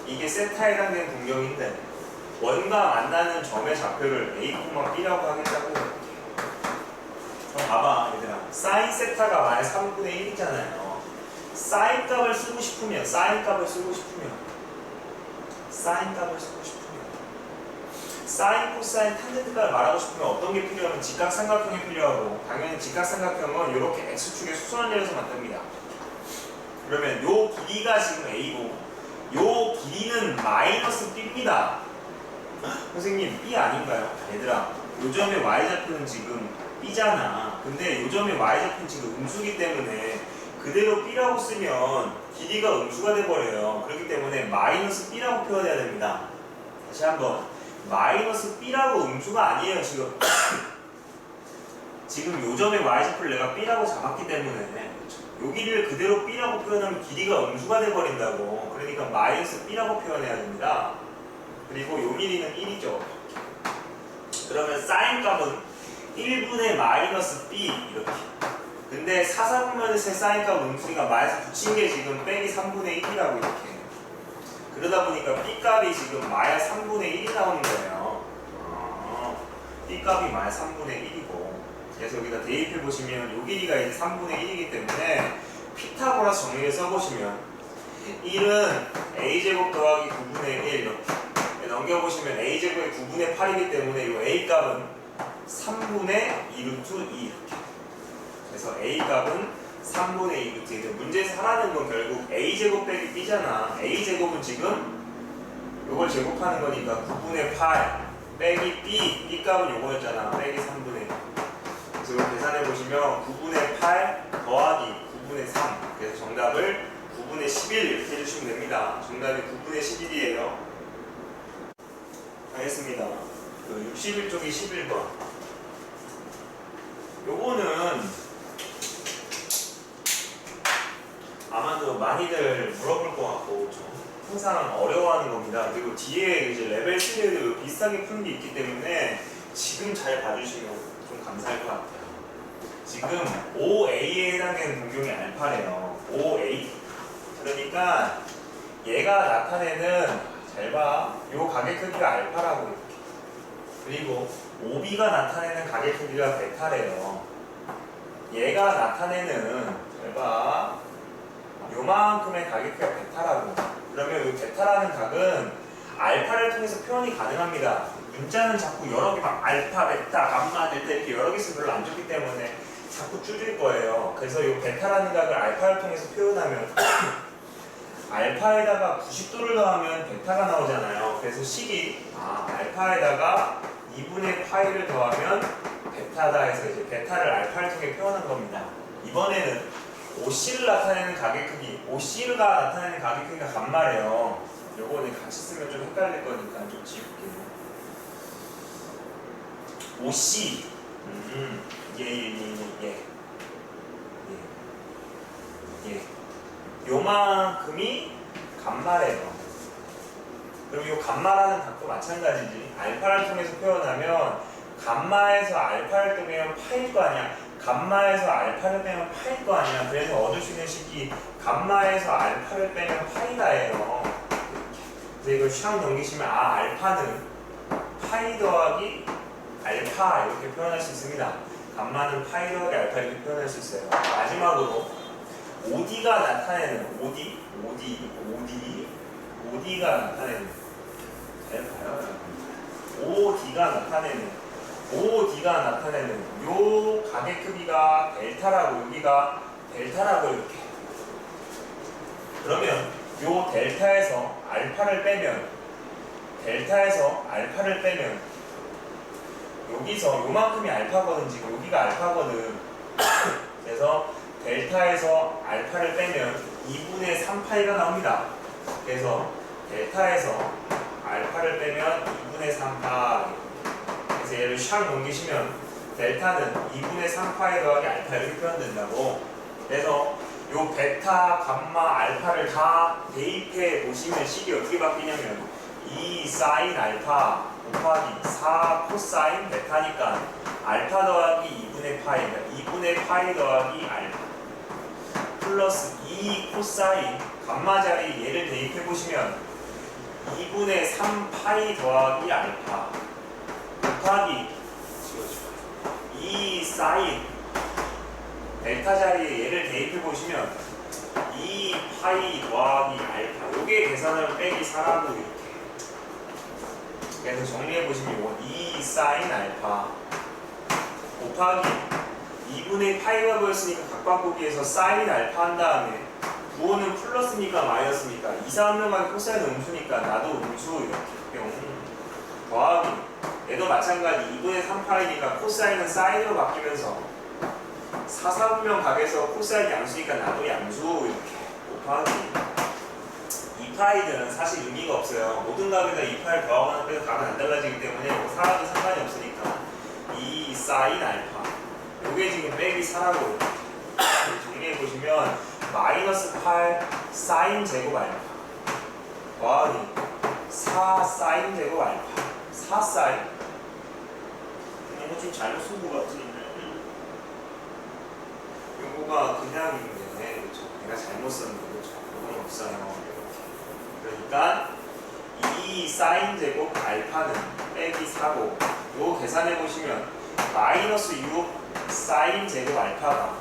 이게 세타에 해당되는 동경인데 원과 만나는 점의 좌표를 A, B라고 하겠다고. 그럼 봐봐 얘들아. 사인 세타가 만약 3분의 1이잖아요. 사인 값을 쓰고 싶으면 사인 코사인 탄젠트 값을 말하고 싶으면 어떤 게 필요하면 직각삼각형이 필요하고 당연히 직각삼각형은 이렇게 x축의 수선을 내려서 만듭니다. 그러면 요 길이가 지금 a고 요 길이는 마이너스 b입니다. 선생님 b 아닌가요? 얘들아 요 점의 y좌표는 지금 b잖아. 근데 요 점의 y좌표는 지금 음수기 때문에 그대로 b라고 쓰면 길이가 음수가 돼버려요. 그렇기 때문에 마이너스 b라고 표현해야 됩니다. 다시 한번 마이너스 b라고 음수가 아니에요 지금. 지금 요 점의 y좌표를 내가 b라고 잡았기 때문에 요 길이를 그대로 b라고 표현하면 길이가 음수가 돼버린다고. 그러니까 마이너스 b라고 표현해야 됩니다. 그리고 요 길이는 1이죠. 그러면 사인 값은 1분의 마이너스 b 이렇게. 근데 4, 4분면에서의 사인값 음수가 마이너스 붙인 게 지금 빼기 3분의 1이라고 이렇게. 그러다 보니까 B값이 지금 마이너스 3분의 1이 나오는 거예요. B값이 마이너스 3분의 1이고. 그래서 여기다 대입해 보시면 요 길이가 이제 3분의 1이기 때문에 피타고라스 정리를 써보시면 1은 A제곱 더하기 9분의 1 이렇게. 넘겨보시면 A제곱이 9분의 8이기 때문에 요 A값은 3분의 2루트 2 이렇게. 그래서 A값은 3분의 2 루트 2. 문제에서 하라는 건 결국 A제곱 빼기 B잖아. A제곱은 지금 요걸 제곱하는 거니까 9분의 8 빼기 B. B값은 요거였잖아. 빼기 3분의 1. 그래서 이거 계산해보시면 9분의 8 더하기 9분의 3. 그래서 정답을 9분의 11 이렇게 해주시면 됩니다. 정답이 9분의 11이에요. 알겠습니다. 61쪽이 11번. 요거는 아마도 많이들 물어볼 것 같고 좀 항상 어려워하는 겁니다. 그리고 뒤에 이제 레벨 3도 비슷하게 푸는 게 있기 때문에 지금 잘 봐주시면 좀 감사할 것 같아요. 지금 OA에 해당되는 동경이 알파래요. OA. 그러니까 얘가 나타내는 잘 봐. 요 가계 크기가 알파라고 이렇게. 그리고 OB가 나타내는 가계 크기가 베타래요. 얘가 나타내는 잘 봐. 요만큼의 가격대가 베타라고. 그러면 이 베타라는 각은 알파를 통해서 표현이 가능합니다. 문자는 자꾸 여러 개 막 알파, 베타, 감마, 델타 이렇게 여러 개 쓰면 별로 안 좋기 때문에 자꾸 줄일 거예요. 그래서 이 베타라는 각을 알파를 통해서 표현하면 알파에다가 90도를 더하면 베타가 나오잖아요. 그래서 식이 알파에다가 2분의 파이를 더하면 베타다 해서 이제 베타를 알파를 통해 표현한 겁니다. 이번에는 OC를 나타내는 가계 크기, OC가 나타내는 가계 크기가 감마래요. 요거는 같이 쓰면 좀 헷갈릴 거니까 좀 지울게요. OC, 요만큼이 감마래요. 그럼 이 감마라는 값도 마찬가지지. 알파를 통해서 표현하면 감마에서 알파를 빼면 파일 거 아니야. 감마에서 알파를 빼면 파일 거 아니야. 그래서 얻을 수 있는 식이 감마에서 알파를 빼면 파이다예요. 그래서 이걸 샥 넘기시면 알파는 파이 더하기 알파 이렇게 표현할 수 있습니다. 감마는 파이 더하기 알파 이렇게 표현할 수 있어요. 마지막으로 OD가 나타내는 OD가 나타내는 OD가 나타내는 요 각의 크기가 델타라고 여기가 델타라고 이렇게. 그러면 요 델타에서 알파를 빼면 여기서 요만큼이 알파거든. 지금 여기가 알파거든. 그래서 델타에서 알파를 빼면 2분의 3파이가 나옵니다. 그래서 델타에서 알파를 빼면 2분의 3파. 그래서 얘를 샥 넘기시면 델타는 2분의 3파이 더하기 알파 이렇게 표현된다고. 그래서 요 베타, 감마, 알파를 다 대입해 보시면 식이 어떻게 바뀌냐면 2 사인 알파 곱하기 4 코사인 베타니까 알파 더하기 2분의 파이, 그러니까 2분의 파이 더하기 알파 플러스 2 코사인 감마 자리 얘를 대입해 보시면 2분의 3 파이 더하기 알파 곱하기 2 사인 델타 자리에 얘를 대입해 보시면 2 파이 더하기 알파 요게 계산을 빼기 4라고 이렇게. 그래서 정리해 보시면 2 사인 알파 곱하기 2분의 파이가 보였으니까 각바꾸기에서 사인 알파 한 다음에 부호는 플러스니까 마이너스니까 2, 3명만 코사인은 음수니까 나도 음수 이렇게 뿅 더하기 얘도 마찬가지 2분의 3파이니까 코사인은 사인으로 바뀌면서 4, 4분명 각에서 코사인 양수니까 나도 양수 이렇게 곱하기 2파이는 사실 의미가 없어요. 모든 각에다 2파이를 더하거나 빼서 각은 안 달라지기 때문에 뭐 4라도 상관이 없으니까 2 사인 알파 요게 지금 빼기 4라고 정리해 보시면 마이너스 8 사인 제곱 알파 더하기 4 사인 제곱 알파 4 사인 이거 좀 잘못 쓴 것 같은데 요거가 그냥 있네. 그렇죠? 내가 잘못 썼는데 그렇죠? 요건 없어요. 그러니까 2 사인 제곱 알파는 빼기 4고 요 계산해 보시면 마이너스 6 사인 제곱 알파가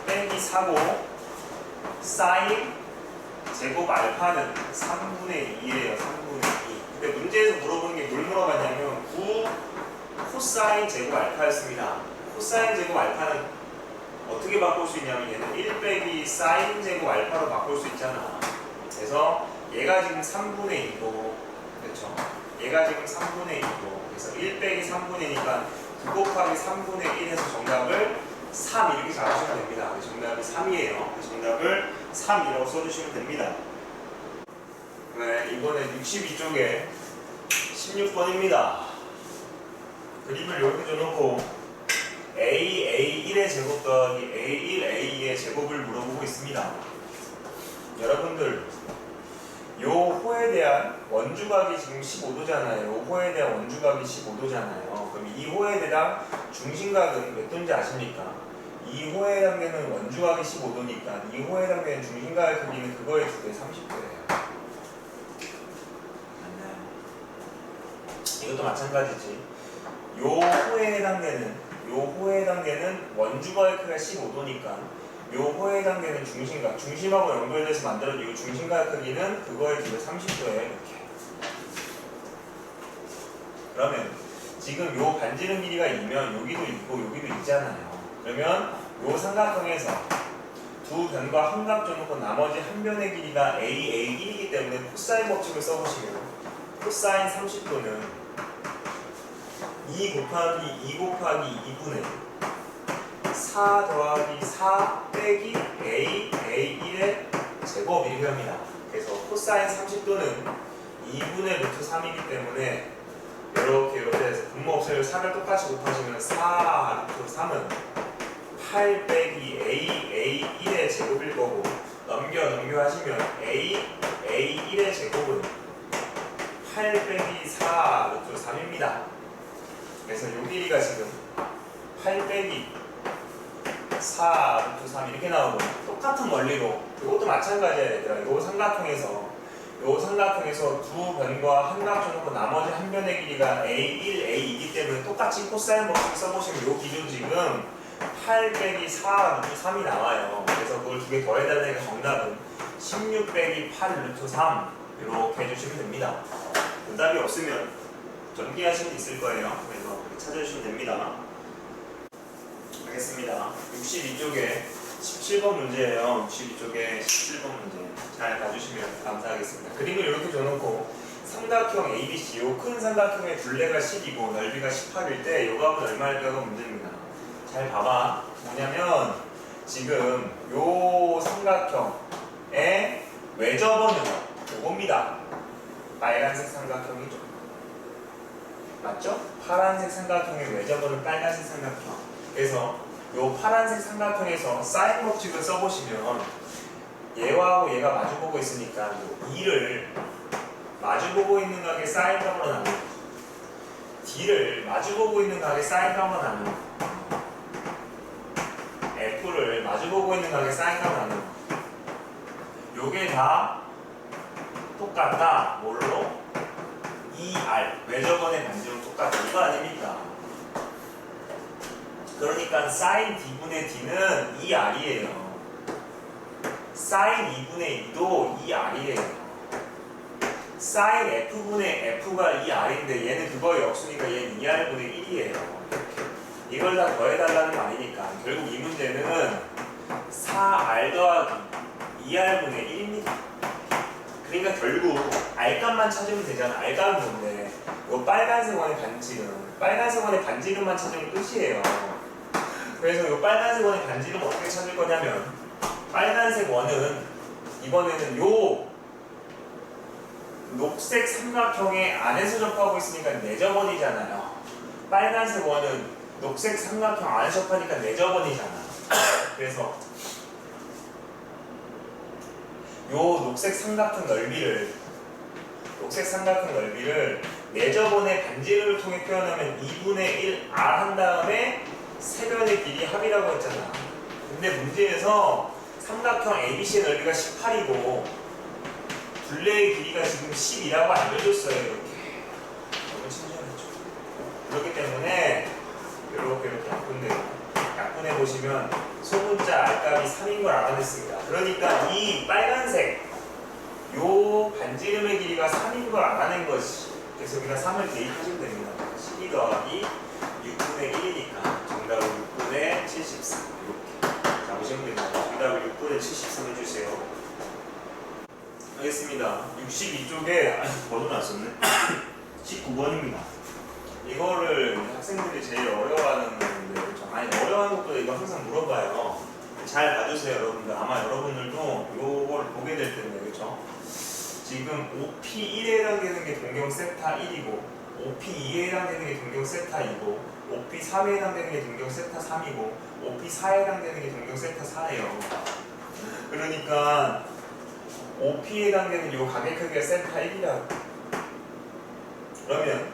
빼기 4고 사인 제곱 알파는 3분의 2예요. 3분의 2. 근데 문제에서 물어보는 게 뭘 물어봤냐면 9 코사인 제곱 알파였습니다. 코사인 제곱 알파는 어떻게 바꿀 수 있냐면 얘는 1 빼기 사인 제곱 알파로 바꿀 수 있잖아. 그래서 얘가 지금 3분의 2고 그렇죠? 얘가 지금 3분의 2고 그래서 1 빼기 3분의 2니까 9 곱하기 3분의 1에서 정답을 3 이렇게 잡으시면 됩니다. 정답이 3이에요. 정답을 3이라고 써주시면 됩니다. 네, 이번에 62쪽에 16번입니다. 그림을 이렇게 줘놓고 A1의 제곱 더하기 A1, A2의 제곱을 물어보고 있습니다. 여러분들 요 호에 대한 원주각이 지금 15도잖아요. 요 호에 대한 원주각이 15도잖아요. 그럼 이 호에 대한 중심각은 몇 도인지 아십니까? 이 호에 해당되는 원주각이 15도니까 이 호에 해당되는 중심각의 크기는 그거의 2배 30도예요. 맞나요? 이것도 마찬가지지. 요 호에 해당되는 원주각의 크기가 15도니까 요 호에 해당되는 중심각, 중심하고 연결돼서 만들어진 이 중심각의 크기는 그거의 2배 30도예요. 이렇게. 그러면 지금 요 반지름 길이가 2면 여기도 있고 여기도 있잖아요. 그러면 요 삼각형에서 두 변과 한 각 줘놓고 나머지 한 변의 길이가 A1이기 때문에 코사인 법칙을 써보시면 코사인 30도는 2 곱하기 2분의 4 더하기 4 빼기 A1의 제곱 이렇게 합니다. 그래서 코사인 30도는 2분의 루트 3이기 때문에 이렇게 해서 분모 없애를 4를 똑같이 곱하시면 4 루트 3은 8 빼기 A1의 제곱일 거고 넘겨 하시면 A1의 제곱은 8 빼기 4 루트 3입니다. 그래서 요 길이가 지금 8 빼기 4 루트 3 이렇게 나오고 똑같은 원리로 이것도 마찬가지야 얘들아. 요 삼각형에서 두 변과 한 각 정도 나머지 한 변의 길이가 A1, A2이기 때문에 똑같이 코사인 법칙 써보시면 요 기준 지금 8 빼기 4 루트 3이 나와요. 그래서 그걸 두 개 더해달라니까 정답은 16 빼기 8 루트 3 이렇게 해주시면 됩니다. 정답이 없으면 전기하실 수 있을 거예요. 그래서 찾아주시면 됩니다. 알겠습니다. 62쪽에 17번 문제예요. 62쪽에 17번 문제 잘 봐주시면 감사하겠습니다. 그림을 이렇게 줘놓고 삼각형 ABC, 요 큰 삼각형의 둘레가 10이고 넓이가 18일 때 요 값은 얼마일까가 문제입니다. 잘 봐봐. 뭐냐면 지금 요 삼각형의 외접원은 요겁니다. 빨간색 삼각형이죠. 맞죠? 파란색 삼각형의 외접원은 빨간색 삼각형. 그래서 요 파란색 삼각형에서 사인 법칙을 써보시면 얘와 얘가 마주보고 있으니까 요 2를 마주보고 있는 각의 사인값으로 나누고 D를 마주보고 있는 각의 사인값으로 나누고 F를 마주보고 있는 각의 사인값으로 나누고 요게 다 똑같다. 뭘로? ER 외접원의 반지름 똑같다. 이거 아닙니까? 그러니까 사인 D분의 D는 ER이에요. 사인 2분의 2도 ER이에요. 사인 F분의 F가 ER인데 얘는 그거의 역수니까 얘는 ER분의 1이에요. 이걸 다 더해달라는 말이니까 결국 이 문제는 4R 더하기 2R분의 1입니다. 그러니까 결국 R값만 찾으면 되잖아. R값은 뭔데? 이거 빨간색 원의 반지름. 빨간색 원의 반지름만 찾으면 끝이에요. 그래서 이 빨간색 원의 반지름 어떻게 찾을 거냐면 빨간색 원은 이번에는 요 녹색 삼각형의 안에서 접하고 있으니까 내접원이잖아요. 빨간색 원은 녹색 삼각형 안에서 접하니까 내접원이잖아. 그래서 요 녹색 삼각형 넓이를 내접원의 반지름을 통해 표현하면 2분의 1 R 한 다음에 세 변의 길이 합이라고 했잖아. 근데 문제에서 삼각형 ABC의 넓이가 18이고 둘레의 길이가 지금 10이라고 알려줬어요. 이렇게 너무 친절하죠. 그렇기 때문에 이렇게 약분해 보시면 소문자 R값이 3인 걸 알아냈습니다. 그러니까 이 빨간색 요 반지름의 길이가 3인 걸 알아낸 것이. 그래서 우리가 3을 대입하시면 됩니다. 12 더하기 6분의 1이니까 정답은 6분의 73 이렇게 잡으시면 됩니다. 정답을 6분의 73 해주세요. 알겠습니다. 62쪽에 번호는 안 썼네. 19번입니다. 이거를 학생들이 제일 어려워하는 건데 그렇죠? 아니 어려워하는 것보다 이거 항상 물어봐요. 잘 봐주세요 여러분들. 아마 여러분들도 이걸 보게 될 텐데 그렇죠? 지금 OP1에 해당되는 게 동경 세타 1이고 OP2에 해당되는 게 동경 세타 2고 OP3에 해당되는 게 동경 세타 3이고 OP4에 해당되는 게 동경 세타 4예요. 그러니까 OP에 해당되는 이 각의 크기가 세타 1이라고. 그러면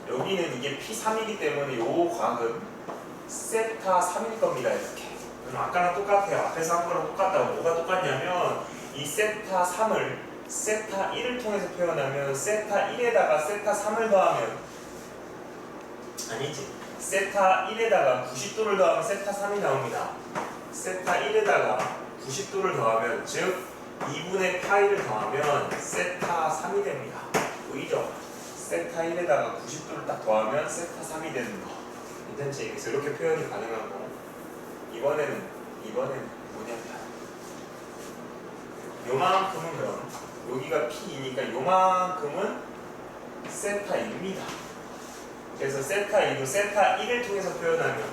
여기는 이게 P3이기 때문에 이 각은 세타 3일 겁니다. 이렇게. 그럼 아까랑 똑같아요. 앞에서 한 거랑 똑같다고. 뭐가 똑같냐면 이 세타 3을 세타 1을 통해서 표현하면 세타 1에다가 세타 3을 더하면 아니지. 세타 1에다가 90도를 더하면 세타 3이 나옵니다. 세타 1에다가 90도를 더하면 즉 2분의 파이를 더하면 세타 3이 됩니다. 보이죠? 세타 1에다가 90도를 딱 더하면 세타 3이 되는 거. 괜찮지? 그래서 이렇게 표현이 가능하고 이번에는 뭐냐면 요만큼은 그럼 여기가 P이니까 요만큼은 세타 2입니다. 그래서 세타 2도 세타 1을 통해서 표현하면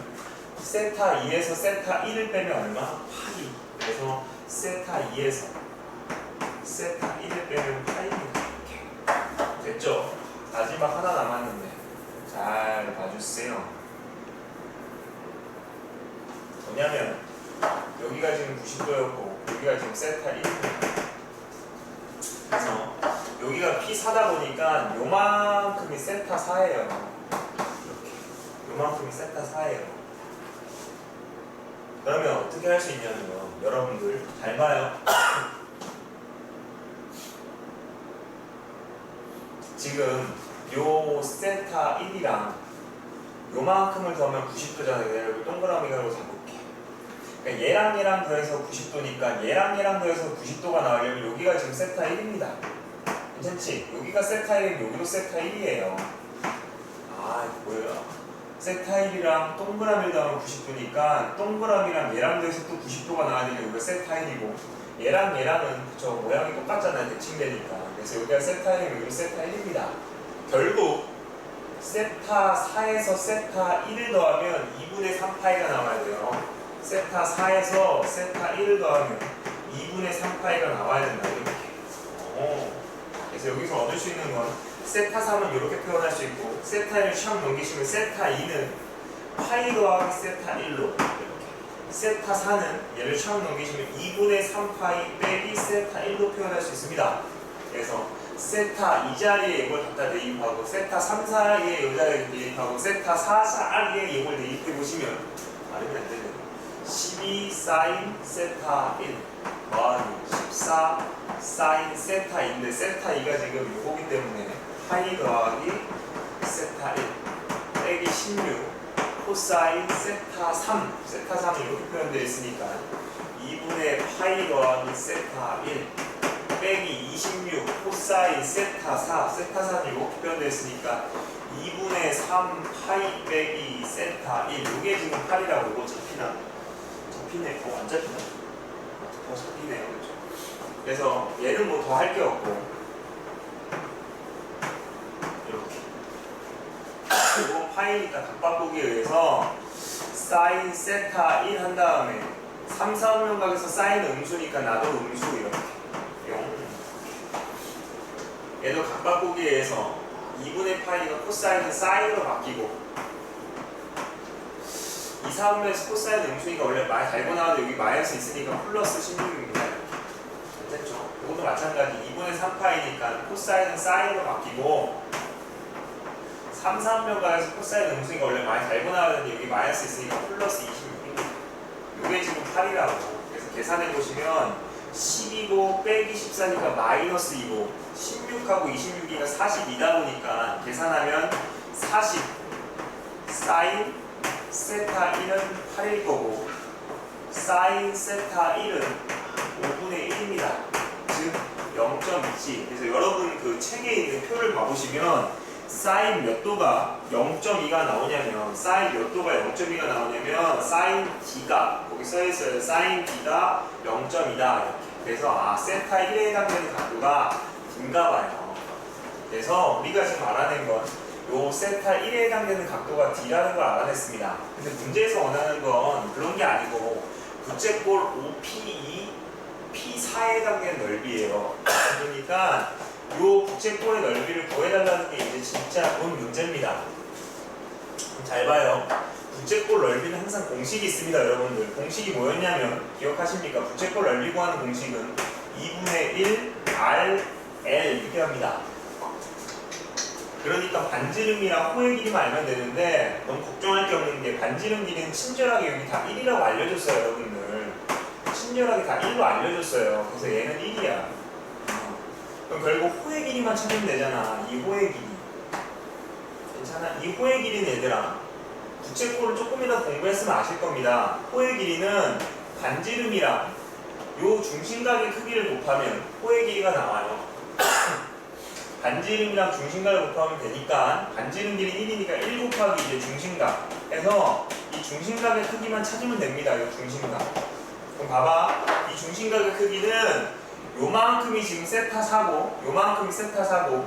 세타 2에서 세타 1을 빼면 얼마? 파이. 그래서 세타 2에서 세타 1을 빼면 파이입니다. 이렇게. 됐죠? 마지막 하나 남았는데 잘 봐주세요. 뭐냐면 여기가 지금 90도였고 여기가 지금 세타 1입니다. 그래서 여기가 P4다 보니까 요만큼이 세타 4예요. 이렇게 요만큼이 세타 4예요. 그러면 어떻게 할 수 있냐면 여러분들 잘 봐요. 지금 요 세타 1이랑 요만큼을 더하면 90도잖아요. 동그라미 가로 잡을게. 그러니까 얘랑 더해서 90도니까 얘랑 더해서 90도가 나오려면 여기가 지금 세타 1입니다. 괜찮지? 여기가 세타 1이면 여기도 세타 1이에요. 아, 이거 뭐예요? 세타 1이랑 동그라미를 더하면 90도니까 동그라미랑 얘랑 더해서 또 90도가 나와야 되니까 여기가 세타 1이고 얘랑은 그쵸 모양이 똑같잖아요. 대칭되니까. 그래서 여기가 세타 1이면 여기도 세타 1입니다. 결국 세타 4에서 세타 1을 더하면 2분의 3파이가 나와야 돼요. 세타 4에서 세타 1을 더하면 2분의 3파이가 나와야 된다. 이렇게. 그래서 여기서 얻을 수 있는 건 세타 3은 이렇게 표현할 수 있고 세타 1을 샥 넘기시면 세타 2는 파이 더하기 세타 1로 이렇게. 세타 4는 얘를 샥 넘기시면 2분의 3파이 빼기 세타 1로 표현할 수 있습니다. 그래서 세타 2 자리에 이걸 갖다 대입하고 세타 3 자리에 이 자리에 대입하고 세타 4 자리에 이걸 대입해 보시면 말하면 안 되네요. 12 사인 세타 1 더하기 14 사인 세타 2인데 세타 2가 지금 요거기 때문에 파이 더하기 세타 1 빼기 16 코사인 세타 3 세타 3이 이렇게 표현되어 있으니까 2분의 파이 더하기 세타 1 빼기 26 코사인 세타 4 세타 4는 이렇게 표현되어 있으니까 2분의 3 파이 빼기 세타 1 이게 지금 8이라고 이거 잡히나? 잡히네. 안 잡히나? 잡히네요. 그렇죠? 그래서 얘는 뭐 더 할 게 없고 이렇게 이거 파이니까 각바꾸기에 의해서 사인 세타 1 한 다음에 3, 4운명각에서 사인은 음수니까 나도 음수 이렇게 얘도 각바꾸기에 의해서 2분의 파이가 코사인은 사인으로 바뀌고 2, 4분면에서 코사인 음수니까 원래 말 달고 나와도 여기 마이너스 있으니까 플러스 16입니다. 됐죠? 이것도 마찬가지 2분의 3파이니까 코사인은 사인으로 바뀌고 3, 4분면가에서 코사인 음수니까 원래 많이 달고 나왔는데 여기 마이너스 있으니까 플러스 26입니다. 이게 지금 8이라고. 그래서 계산해보시면 10이고 빼기 14니까 마이너스 2고 16하고 26이가 42다 보니까 계산하면 40 사인 세타 1은 8일 거고 사인 세타 1은 5분의 1입니다. 즉 0.2지. 그래서 여러분 그 책에 있는 표를 봐보시면 사인 몇 도가 0.2가 나오냐면 사인 몇 도가 0.2가 나오냐면 사인 D가 거기 써있어요. 사인 D가 0.2다 이렇게. 그래서 세타 1에 해당되는 각도가 D인가 봐요. 그래서 우리가 지금 알아낸 건 요 세타 1에 해당되는 각도가 D라는 걸 알아냈습니다. 근데 문제에서 원하는 건 그런 게 아니고 부채꼴 OP2 P4에 해당되는 넓이에요. 그러니까 요 부채꼴의 넓이를 구해달라는 게 이제 진짜 본 문제입니다. 잘 봐요. 부채꼴 넓이는 항상 공식이 있습니다, 여러분들. 공식이 뭐였냐면 기억하십니까? 부채꼴 넓이 구하는 공식은 2분의 1 R L 이렇게 합니다. 그러니까 반지름이랑 호의 길이만 알면 되는데 너무 걱정할 게 없는 게 반지름 길이는 친절하게 여기 다 1이라고 알려줬어요, 여러분들. 친절하게 다 1로 알려줬어요. 그래서 얘는 1이야. 그럼 결국 호의 길이만 찾으면 되잖아. 이 호의 길이. 괜찮아? 이 호의 길이는 얘들아 부채꼴을 조금이라도 공부했으면 아실 겁니다. 호의 길이는 반지름이랑 요 중심각의 크기를 곱하면 호의 길이가 나와요. 반지름이랑 중심각을 곱하면 되니까 반지름 길이 1이니까 1 곱하기 이제 중심각 해서 이 중심각의 크기만 찾으면 됩니다. 이 중심각. 그럼 봐봐. 이 중심각의 크기는 요만큼이 지금 세타 4고 요만큼이 세타 4고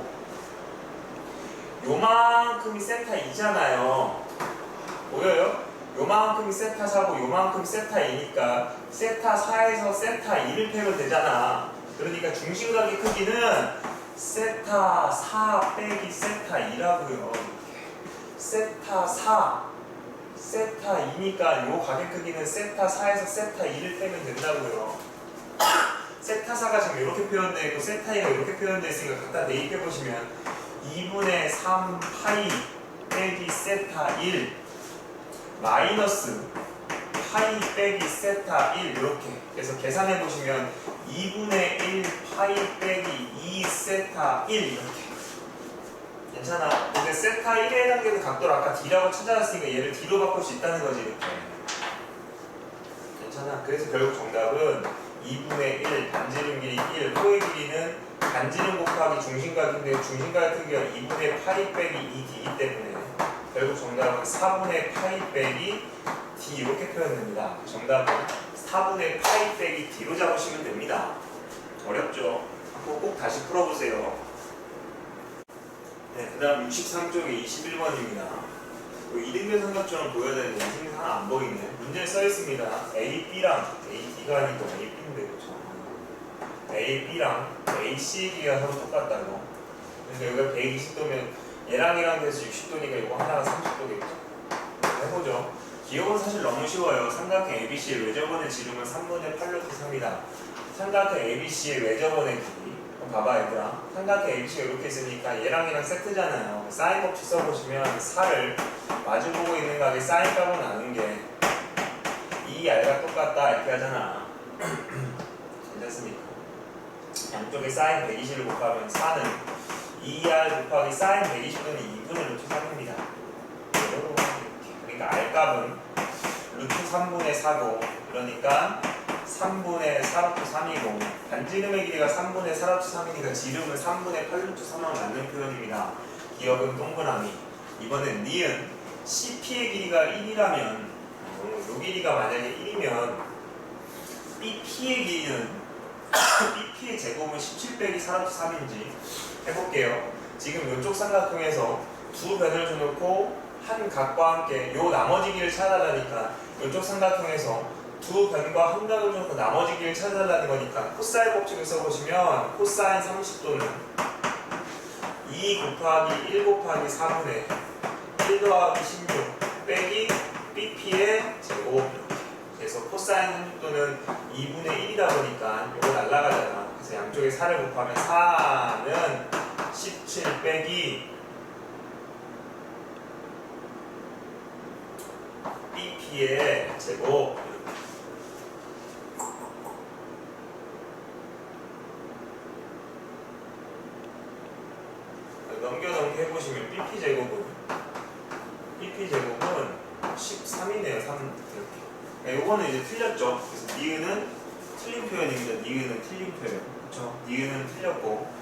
요만큼이 세타 2잖아요. 보여요? 요만큼이 세타 4고 요만큼이 세타 2니까 세타 4에서 세타 2를 빼면 되잖아. 그러니까 중심각의 크기는 세타 4 빼기 세타 2라고요. 세타 4 세타 2니까 요 각의 크기는 세타 4에서 세타 2를 빼면 된다고요. 세타사가 지금 이렇게 표현되어 있고 세타이가 이렇게 표현되어 있으니까 갖다 대입해 보시면 2분의 3 파이 빼기 세타 1 마이너스 파이 빼기 세타 1 이렇게. 그래서 계산해 보시면 2분의 1 파이 빼기 2 세타 1 이렇게. 괜찮아. 근데 세타 1에 해당되는 각도를 아까 D라고 찾아놨으니까 얘를 D로 바꿀 수 있다는 거지 이렇게. 괜찮아. 그래서 결국 정답은 2분의 1 반지름 길이 1 호의 길이는 반지름 곱하기 중심각인데 중심각 크기가 2분의 파이 빼기 2D이기 때문에 결국 정답은 4분의 파이 빼기 D 이렇게 표현됩니다. 정답은 4분의 파이 빼기 D로 잡으시면 됩니다. 어렵죠? 꼭 다시 풀어보세요. 네, 그 다음 63쪽에 21번입니다. 이등변 삼각형을 보여야 되는데 이등변 하나 안 보이네. 문제에 써있습니다. A, B랑 A, D가 아니고 A, B인데 그렇죠? A, B랑 A, C의 길이가 서로 똑같다고. 그래서 여기가 120도면 얘랑 얘랑 돼서 60도니까 이거 하나가 30도겠죠? 해보죠. 기억은 사실 너무 쉬워요. 삼각형 ABC의 외접원의 지름은 3분의 8루트 3이다. 삼각형 ABC의 외접원의 길이. 그럼 봐봐 얘들아. 삼각형 ABC가 이렇게 있으니까 얘랑 얘랑 세트잖아요. 사인 법칙 써보시면 4를 마주보고 있는 각의 사인 값은 아는 게 이 R가 똑같다 이렇게 하잖아. 괜찮습니까? 양쪽에 사인 120을 곱하면 4는 2R 곱하기 사인 120도는 2분의 루트 3입니다. 그러니까 R 값은 루트 3분의 4고 그러니까 3분의 4루트 3이고 반지름의 길이가 3분의 4루트 3이니까 지름은 3분의 8루트 3과 맞는 표현입니다. 기억은 동그라미. 이번엔 니은 CP의 길이가 1이라면 요 길이가 만약에 1이면 BP의 길이는 BP의 제곱은 17 빼기 4루트 3인지 해볼게요. 지금 이쪽 삼각형에서 두 변을 줘놓고 한 각과 함께 요 나머지 길을 찾아달라니까 이쪽 삼각형에서 두 변과 한 각을 줘놓고 나머지 길을 찾아달라는 거니까 코사인 법칙을 써보시면 코사인 30도는 2 곱하기 1 곱하기 4분의 1 더하기 16 빼기 BP의 제곱. 그래서 코사인 30도는 2분의 1이다 보니까 이거 날라가잖아. 그래서 양쪽에 4를 곱하면 4는 17 빼기 BP의 제곱. 넘겨 해보시면 BP 제곱은 13이네요. 3 이렇게. 네, 요거는 이제 틀렸죠. 그래서 니은은 틀린 표현입니다. 니은은 틀린 표현. 그렇죠? 니은은 틀렸고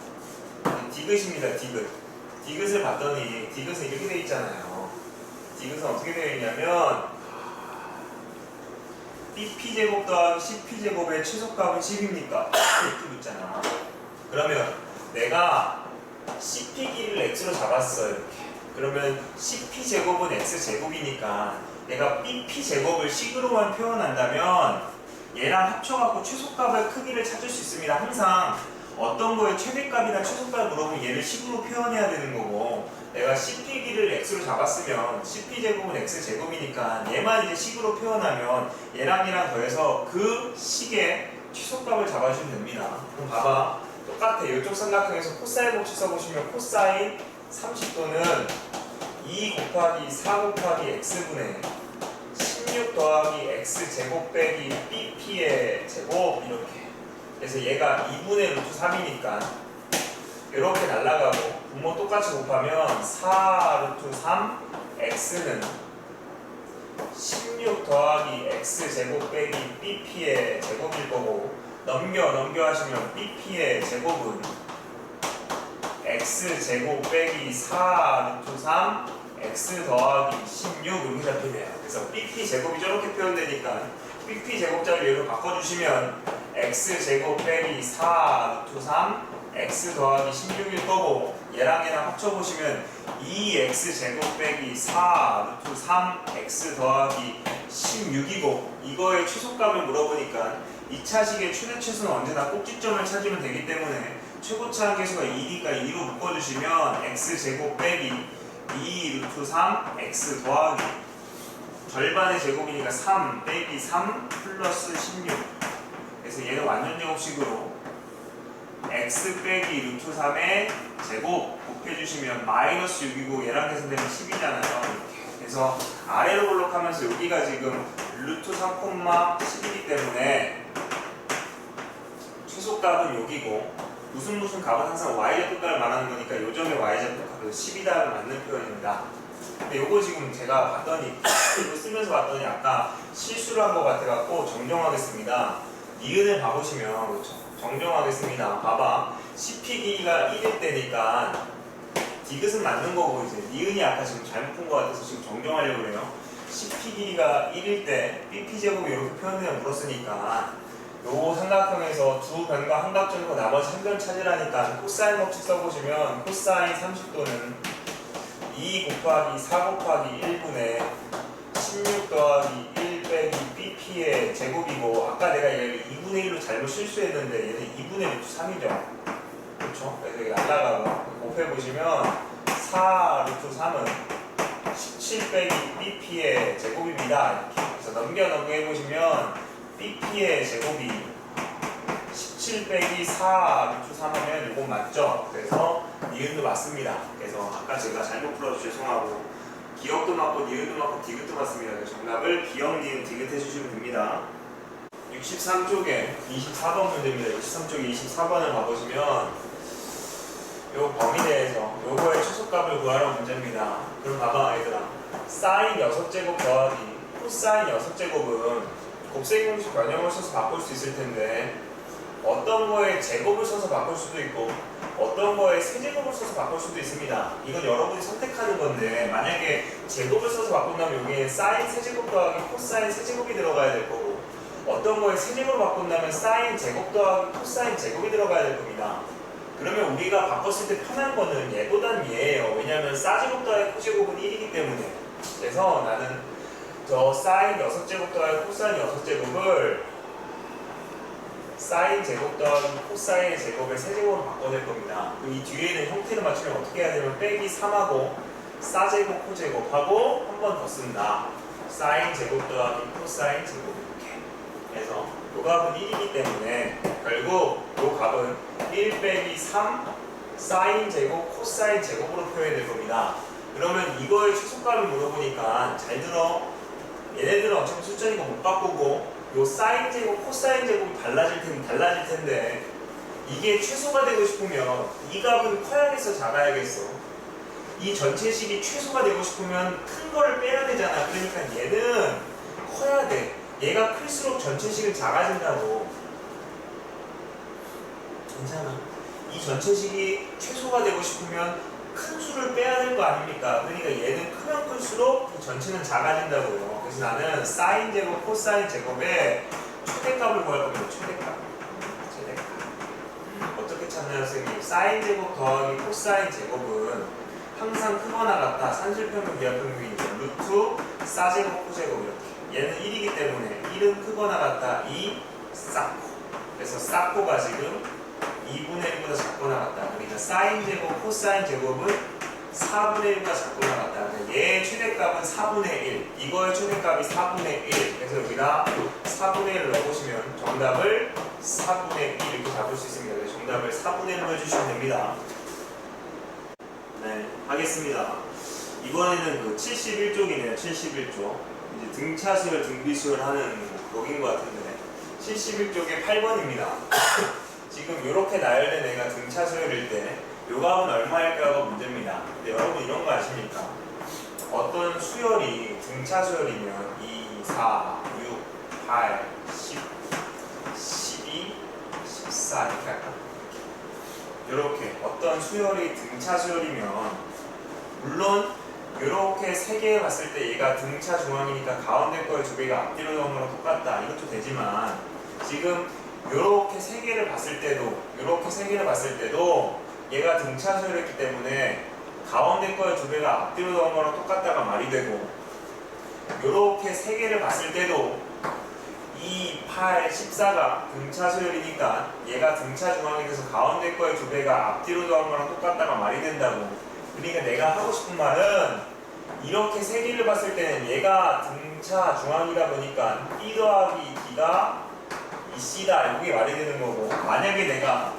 디귿입니다. 디귿을 봤더니 디귿은 이렇게 돼 있잖아요. 디귿은 어떻게 되어 있냐면 BP제곱 더하기 CP제곱의 최소값은 10입니까? 이렇게 묻잖아. 그러면 내가 CP 길이를 X로 잡았어 이렇게. 그러면 CP제곱은 X제곱이니까 내가 BP제곱을 식으로만 표현한다면 얘랑 합쳐갖고 최소값의 크기를 찾을 수 있습니다. 항상 어떤 거에 최대값이나 최소값을 물어보면 얘를 식으로 표현해야 되는 거고 내가 CP 길이를 X로 잡았으면 CP제곱은 X제곱이니까 얘만 이제 식으로 표현하면 얘랑 더해서 그 식의 최소값을 잡아주면 됩니다. 그럼 봐봐. 똑같아. 이쪽 삼각형에서 코사인 법칙 써보시면 코사인 30도는 2 곱하기 4 곱하기 X분의 16 더하기 X제곱 빼기 BP의 제곱 이렇게. 그래서 얘가 2분의 루트 3이니까 이렇게 날라가고 분모 똑같이 곱하면 4 루트 3 X는 16 더하기 X제곱 빼기 BP의 제곱일 거고 넘겨 하시면 BP의 제곱은 X제곱 빼기 4 루트 3 X 더하기 16 이렇게 잡히네요. 그래서 BP 제곱이 저렇게 표현되니까 BP 제곱자를 얘로 바꿔주시면 X제곱 빼기 4 루트 3 X 더하기 16일 거고 얘랑 합쳐보시면 2X제곱 빼기 4 루트 3 X 더하기 16이고 이거의 최소값을 물어보니까 2차식의 최대 최소는 언제나 꼭지점을 찾으면 되기 때문에 최고차 한계수가 2니까 2로 묶어주시면 X제곱 빼기 2 루트 3 X 더하기 절반의 제곱이니까 3 빼기 3 플러스 16. 그래서 얘는 완전 제곱식으로 x 빼기 루트 3의 제곱 곱해주시면 마이너스 6이고 얘랑 계산되면 10이잖아요. 그래서 아래로 볼록하면서 여기가 지금 루트 3, 11이기 때문에 최소값은 여기고 무슨 값은 항상 y제곱값을 말하는 거니까 요점의 y제곱값은 10이다를 맞는 표현입니다. 근데 요거 지금 제가 봤더니 이거 쓰면서 봤더니 아까 실수를 한 것 같아갖고 정정하겠습니다. 니은을 봐보시면 그렇죠? 정정하겠습니다. 봐봐. CP 길이가 1일 때니까 디귿은 맞는 거고 이제 니은이 아까 지금 잘못 푼 것 같아서 지금 정정하려고 그래요. CP 길이가 1일 때 BP 제곱이 이렇게 표현해서 물었으니까 요 삼각형에서 두 변과 한 각점이고 나머지 한 변 찾으라니까 코사인 법칙 써보시면 코사인 30도는 2 곱하기 4 곱하기 1분의 16 더하기 1 빼기 BP의 제곱이고 아까 내가 얘를 2분의 1로 잘못 실수했는데 얘는 2분의 루트 3이죠. 그렇죠? 그래서 여기 날라가고 곱해보시면 4 루트 3은 17 빼기 BP의 제곱입니다. 이렇게. 그래서 넘겨 해보시면 BP의 제곱이 17 빼기 4 루트 3 하면 이건 맞죠? 그래서 니은도 맞습니다. 그래서 아까 제가 잘못 풀어서 죄송하고 기억도 맞고 니은도 맞고 디귿도 맞습니다. 그래서 정답을 기억, 니은, 디귿 해주시면 됩니다. 63쪽에 24번 문제입니다. 63쪽에 24번을 봐보시면 요 범위내에서 요거의 최소값을 구하라는 문제입니다. 그럼 봐봐 얘들아. 사인 6제곱 더하기 코사인 6제곱은 곱셈 공식 변형을 써서 바꿀 수 있을 텐데 어떤 거에 제곱을 써서 바꿀 수도 있고 어떤 거에 세제곱을 써서 바꿀 수도 있습니다. 이건 여러분이 선택하는 건데 만약에 제곱을 써서 바꾼다면 여기에 사인 세제곱 더하기 코사인 세제곱이 들어가야 될 거고 어떤 거에 세제곱을 바꾼다면 사인 제곱 더하기 코사인 제곱이 들어가야 될 겁니다. 그러면 우리가 바꿨을 때 편한 거는 얘보단 얘예요. 왜냐하면 사제곱 더하기 코제곱은 1이기 때문에. 그래서 나는 저 사인 6제곱 더하기 코사인 6제곱을 사인 제곱 더하기 코사인 제곱의 세제곱으로 바꿔낼 겁니다. 이 뒤에는 형태를 맞추면 어떻게 해야 되면 빼기 3하고 사제곱 코제곱하고 한 번 더 쓴다. 사인 제곱 더하기 코사인 제곱 이렇게. 그래서 요 값은 1이기 때문에 결국 요 값은 1 빼기 3 사인 제곱 코사인 제곱으로 표현될 겁니다. 그러면 이거의 최소값을 물어보니까 잘 들어. 얘네들은 어차피 숫자니까 못 바꾸고 요 사인 제곱, 코사인 제곱이 달라질 텐데 이게 최소가 되고 싶으면 이 값은 커야겠어, 작아야겠어? 이 전체식이 최소가 되고 싶으면 큰 거를 빼야 되잖아. 그러니까 얘는 커야 돼. 얘가 클수록 전체식은 작아진다고. 괜찮아. 이 전체식이 최소가 되고 싶으면 큰 수를 빼야 될 거 아닙니까? 그러니까 얘는 크면 클수록 전체는 작아진다고요. 그래서 나는 사인 제곱, 코사인 제곱의 최대값을 구할 겁니다. 최대값. 어떻게 찾나요, 선생님? 사인 제곱 더하기 코사인 제곱은 항상 크거나 같다. 산술평균, 비합평균이죠. 루트, 사제곱, 코제곱 이렇게. 얘는 1이기 때문에 1은 크거나 같다. 2, 싹코. 그래서 싹코가 지금 2분의 1보다 작거나 같다. 그러니까 사인 제곱, 코사인 제곱은 4분의 1보다 작거나 같다. 얘의 최대값은 4분의 1. 이거의 최대값이 4분의 1. 그래서 여기다 4분의 1을 넣어보시면 정답을 4분의 1 이렇게 잡을 수 있습니다. 그래서 정답을 4분의 1로 해주시면 됩니다. 네, 하겠습니다. 이번에는 그 71쪽이네요. 71쪽. 이제 등차수열, 등비수열 하는 여긴 것 같은데 71쪽에 8번입니다. 지금 이렇게 나열된 애가 등차수열일 때 요 값은 얼마일까가 문제입니다. 근데 여러분 이런 거 아십니까? 어떤 수열이 등차수열이면 2, 4, 6, 8, 10, 12, 14 이렇게 할까? 이렇게 어떤 수열이 등차수열이면 물론 이렇게 세 개 봤을 때 얘가 등차 중앙이니까 가운데 거의 두 개가 앞뒤로 나오는 거랑 똑같다. 이것도 되지만 지금 이렇게 세 개를 봤을 때도 얘가 등차수열이기 때문에 가운데 거의 두 개가 앞뒤로 나오는 거랑 똑같다가 말이 되고 이렇게 세 개를 봤을 때도 2, 8, 14가 등차수열이니까 얘가 등차 중앙이 돼서 가운데 거의 두 개가 앞뒤로 나오는 거랑 똑같다가 말이 된다고. 그러니까 내가 하고 싶은 말은 이렇게 세 개를 봤을 때는 얘가 등차 중앙이다 보니까 B 더하기 D가 이 C다 이게 말이 되는 거고, 만약에 내가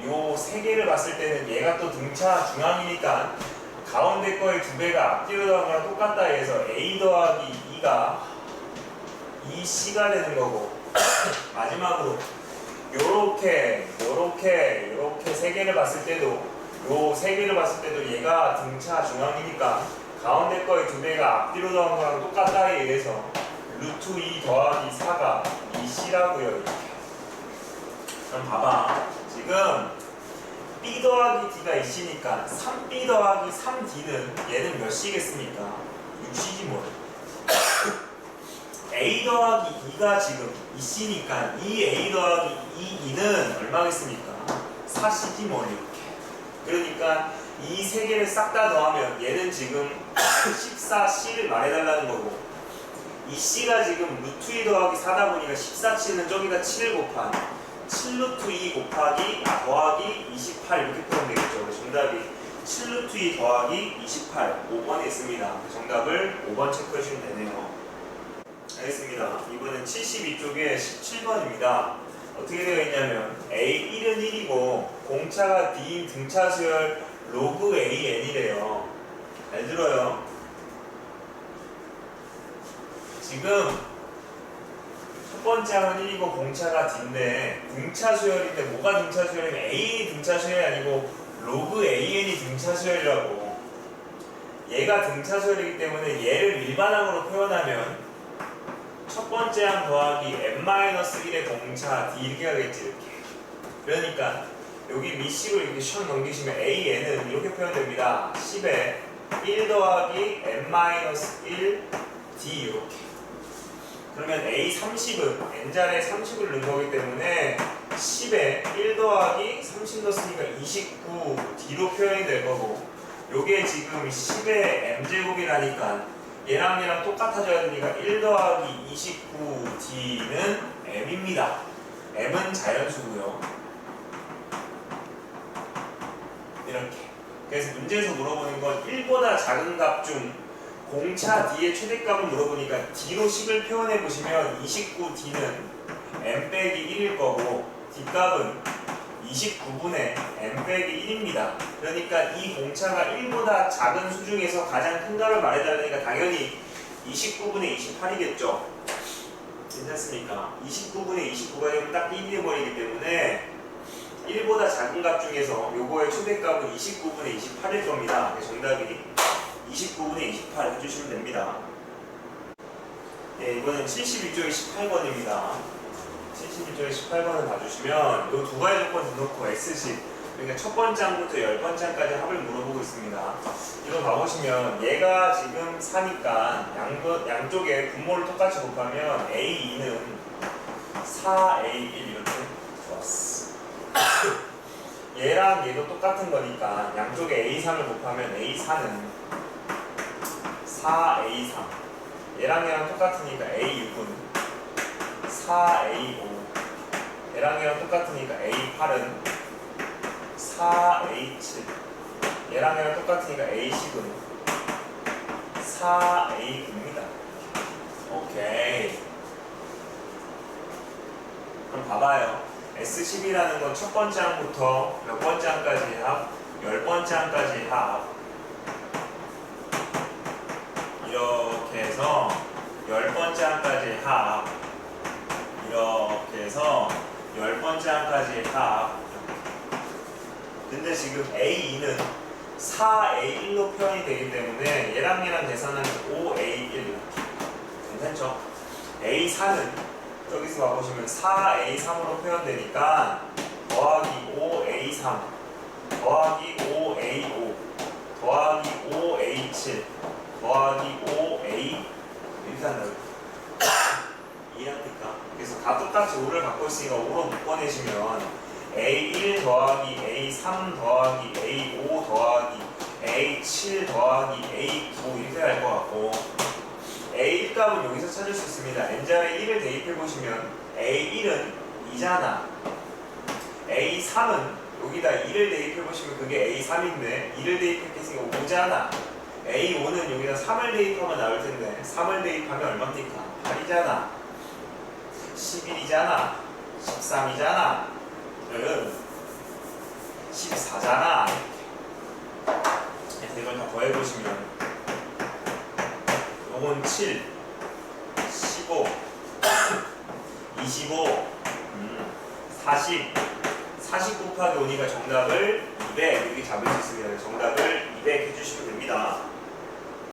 요 세 개를 봤을 때는 얘가 또 등차 중앙이니까 가운데 거의 두 배가 앞뒤로 나온 거랑 똑같다 해서 A 더하기 2가 2C가 되는 거고, 마지막으로 요렇게 세 개를 봤을 때도 요 세 개를 봤을 때도 얘가 등차 중앙이니까 가운데 거의 두 배가 앞뒤로 나온 거랑 똑같다에 의해서 루트 2 더하기 4가 2C라고요. 그럼 봐봐. 지금 B 더하기 D가 2C니까 3B 더하기 3D는 얘는 몇 C겠습니까? 6C지 뭐. A 더하기 2가 지금 2C니까 이 A 더하기 2는 얼마겠습니까? 4C지 뭐 이렇게. 그러니까 이 세 개를 싹 다 더하면 얘는 지금 14C를 말해달라는 거고, 이 C가 지금 루트 2 더하기 4다 보니까 14C는 저기다 7 곱한 7 루트 2 곱하기 더하기 28 이렇게 표현되겠죠. 정답이 7 루트 2 더하기 28 5번에 있습니다. 정답을 5번 체크해 주시면 되네요. 알겠습니다. 이번엔 72쪽에 17번입니다. 어떻게 되어 있냐면 A1은 1이고 공차가 D인 등차 수열 로그 AN이래요. 잘 들어요. 지금 첫 번째 항은 1이고 공차가 D인데 등차 수열인데 뭐가 등차 수열이면 A이 등차 수열이 아니고 로그 AN이 등차 수열이라고. 얘가 등차 수열이기 때문에 얘를 일반항으로 표현하면 첫 번째 항 더하기 n-1의 공차 D 이렇게 하겠지 이렇게. 그러니까 여기 밑식을 이렇게 슉 넘기시면 AN은 이렇게 표현됩니다. 10에 1 더하기 n-1 D 이렇게. 그러면 A30은 n자리에 30을 넣은 거기 때문에 10에 1 더하기 30 넣었으니까 29 D로 표현이 될 거고, 요게 지금 10의 m제곱이라니까 얘랑 똑같아져야 되니까 1 더하기 29 D는 m입니다. m은 자연수고요. 이렇게. 그래서 문제에서 물어보는 건 1보다 작은 값 중 공차 D의 최대값을 물어보니까 D로 식을 표현해 보시면 29 D는 m 빼기 1일 거고 D값은 29분의 m 빼기 1입니다. 그러니까 이 공차가 1보다 작은 수 중에서 가장 큰 값을 말해달라니까 당연히 29분의 28이겠죠. 괜찮습니까? 29분의 29가 되면 딱 1이 되버리기 때문에 1보다 작은 값 중에서 요거의 최대값은 29분의 28일 겁니다. 정답이 29분의 28 해주시면 됩니다. 네, 이번엔 72쪽의 18번입니다. 72쪽의 18번을 봐주시면 이 두 가지 조건 넣고 S식, 그러니까 첫 번째 항부터 10번째 항까지 합을 물어보고 있습니다. 이거 봐보시면 얘가 지금 4니까 양쪽에 분모를 똑같이 곱하면 A2는 4A1 이렇게 좋았어. 얘랑 얘도 똑같은 거니까 양쪽에 A3을 곱하면 A4는 4A3, 얘랑 똑같으니까 A6은 4A5, 얘랑 똑같으니까 A8은 4A7, 얘랑 똑같으니까 A10은 4A9입니다. 오케이. 그럼 봐봐요. S10이라는 건 첫 번째 항부터 몇 번째 항까지 합? 10번째 항까지 합. 이렇게 해서 10번째 항까지 합. 이렇게 해서 10번째 항까지 합. 근데 지금 A2는 4A1로 표현이 되기 때문에 얘랑 계산은 5A1. 괜찮죠? A4는 여기서 봐보시면 4A3으로 표현되니까 더하기 5A3 더하기 5A5 더하기 5A7 더하기 5A 이렇게 한다고. 이해합니까? 그래서 다 똑같이 5를 갖고 있으니까 5로 묶어내시면 A1 더하기 A3 더하기 A5 더하기 A7 더하기 A9 이렇게 할 것 같고, A1 값은 여기서 찾을 수 있습니다. n자리에 1을 대입해보시면 A1은 2잖아. A3은 여기다 2를 대입해보시면 그게 A3인데 2를 대입했으니까 5잖아. A5는 여기다 3을 대입하면 나올 텐데 3을 대입하면 얼마입니까? 8이잖아. 11이잖아. 13이잖아. 14잖아. 이걸 다 더해보시면 요건 7, 15, 25, 40 곱하기 5니까 정답을 200 이렇게 잡을 수 있습니다. 정답을 200 해주시면 됩니다.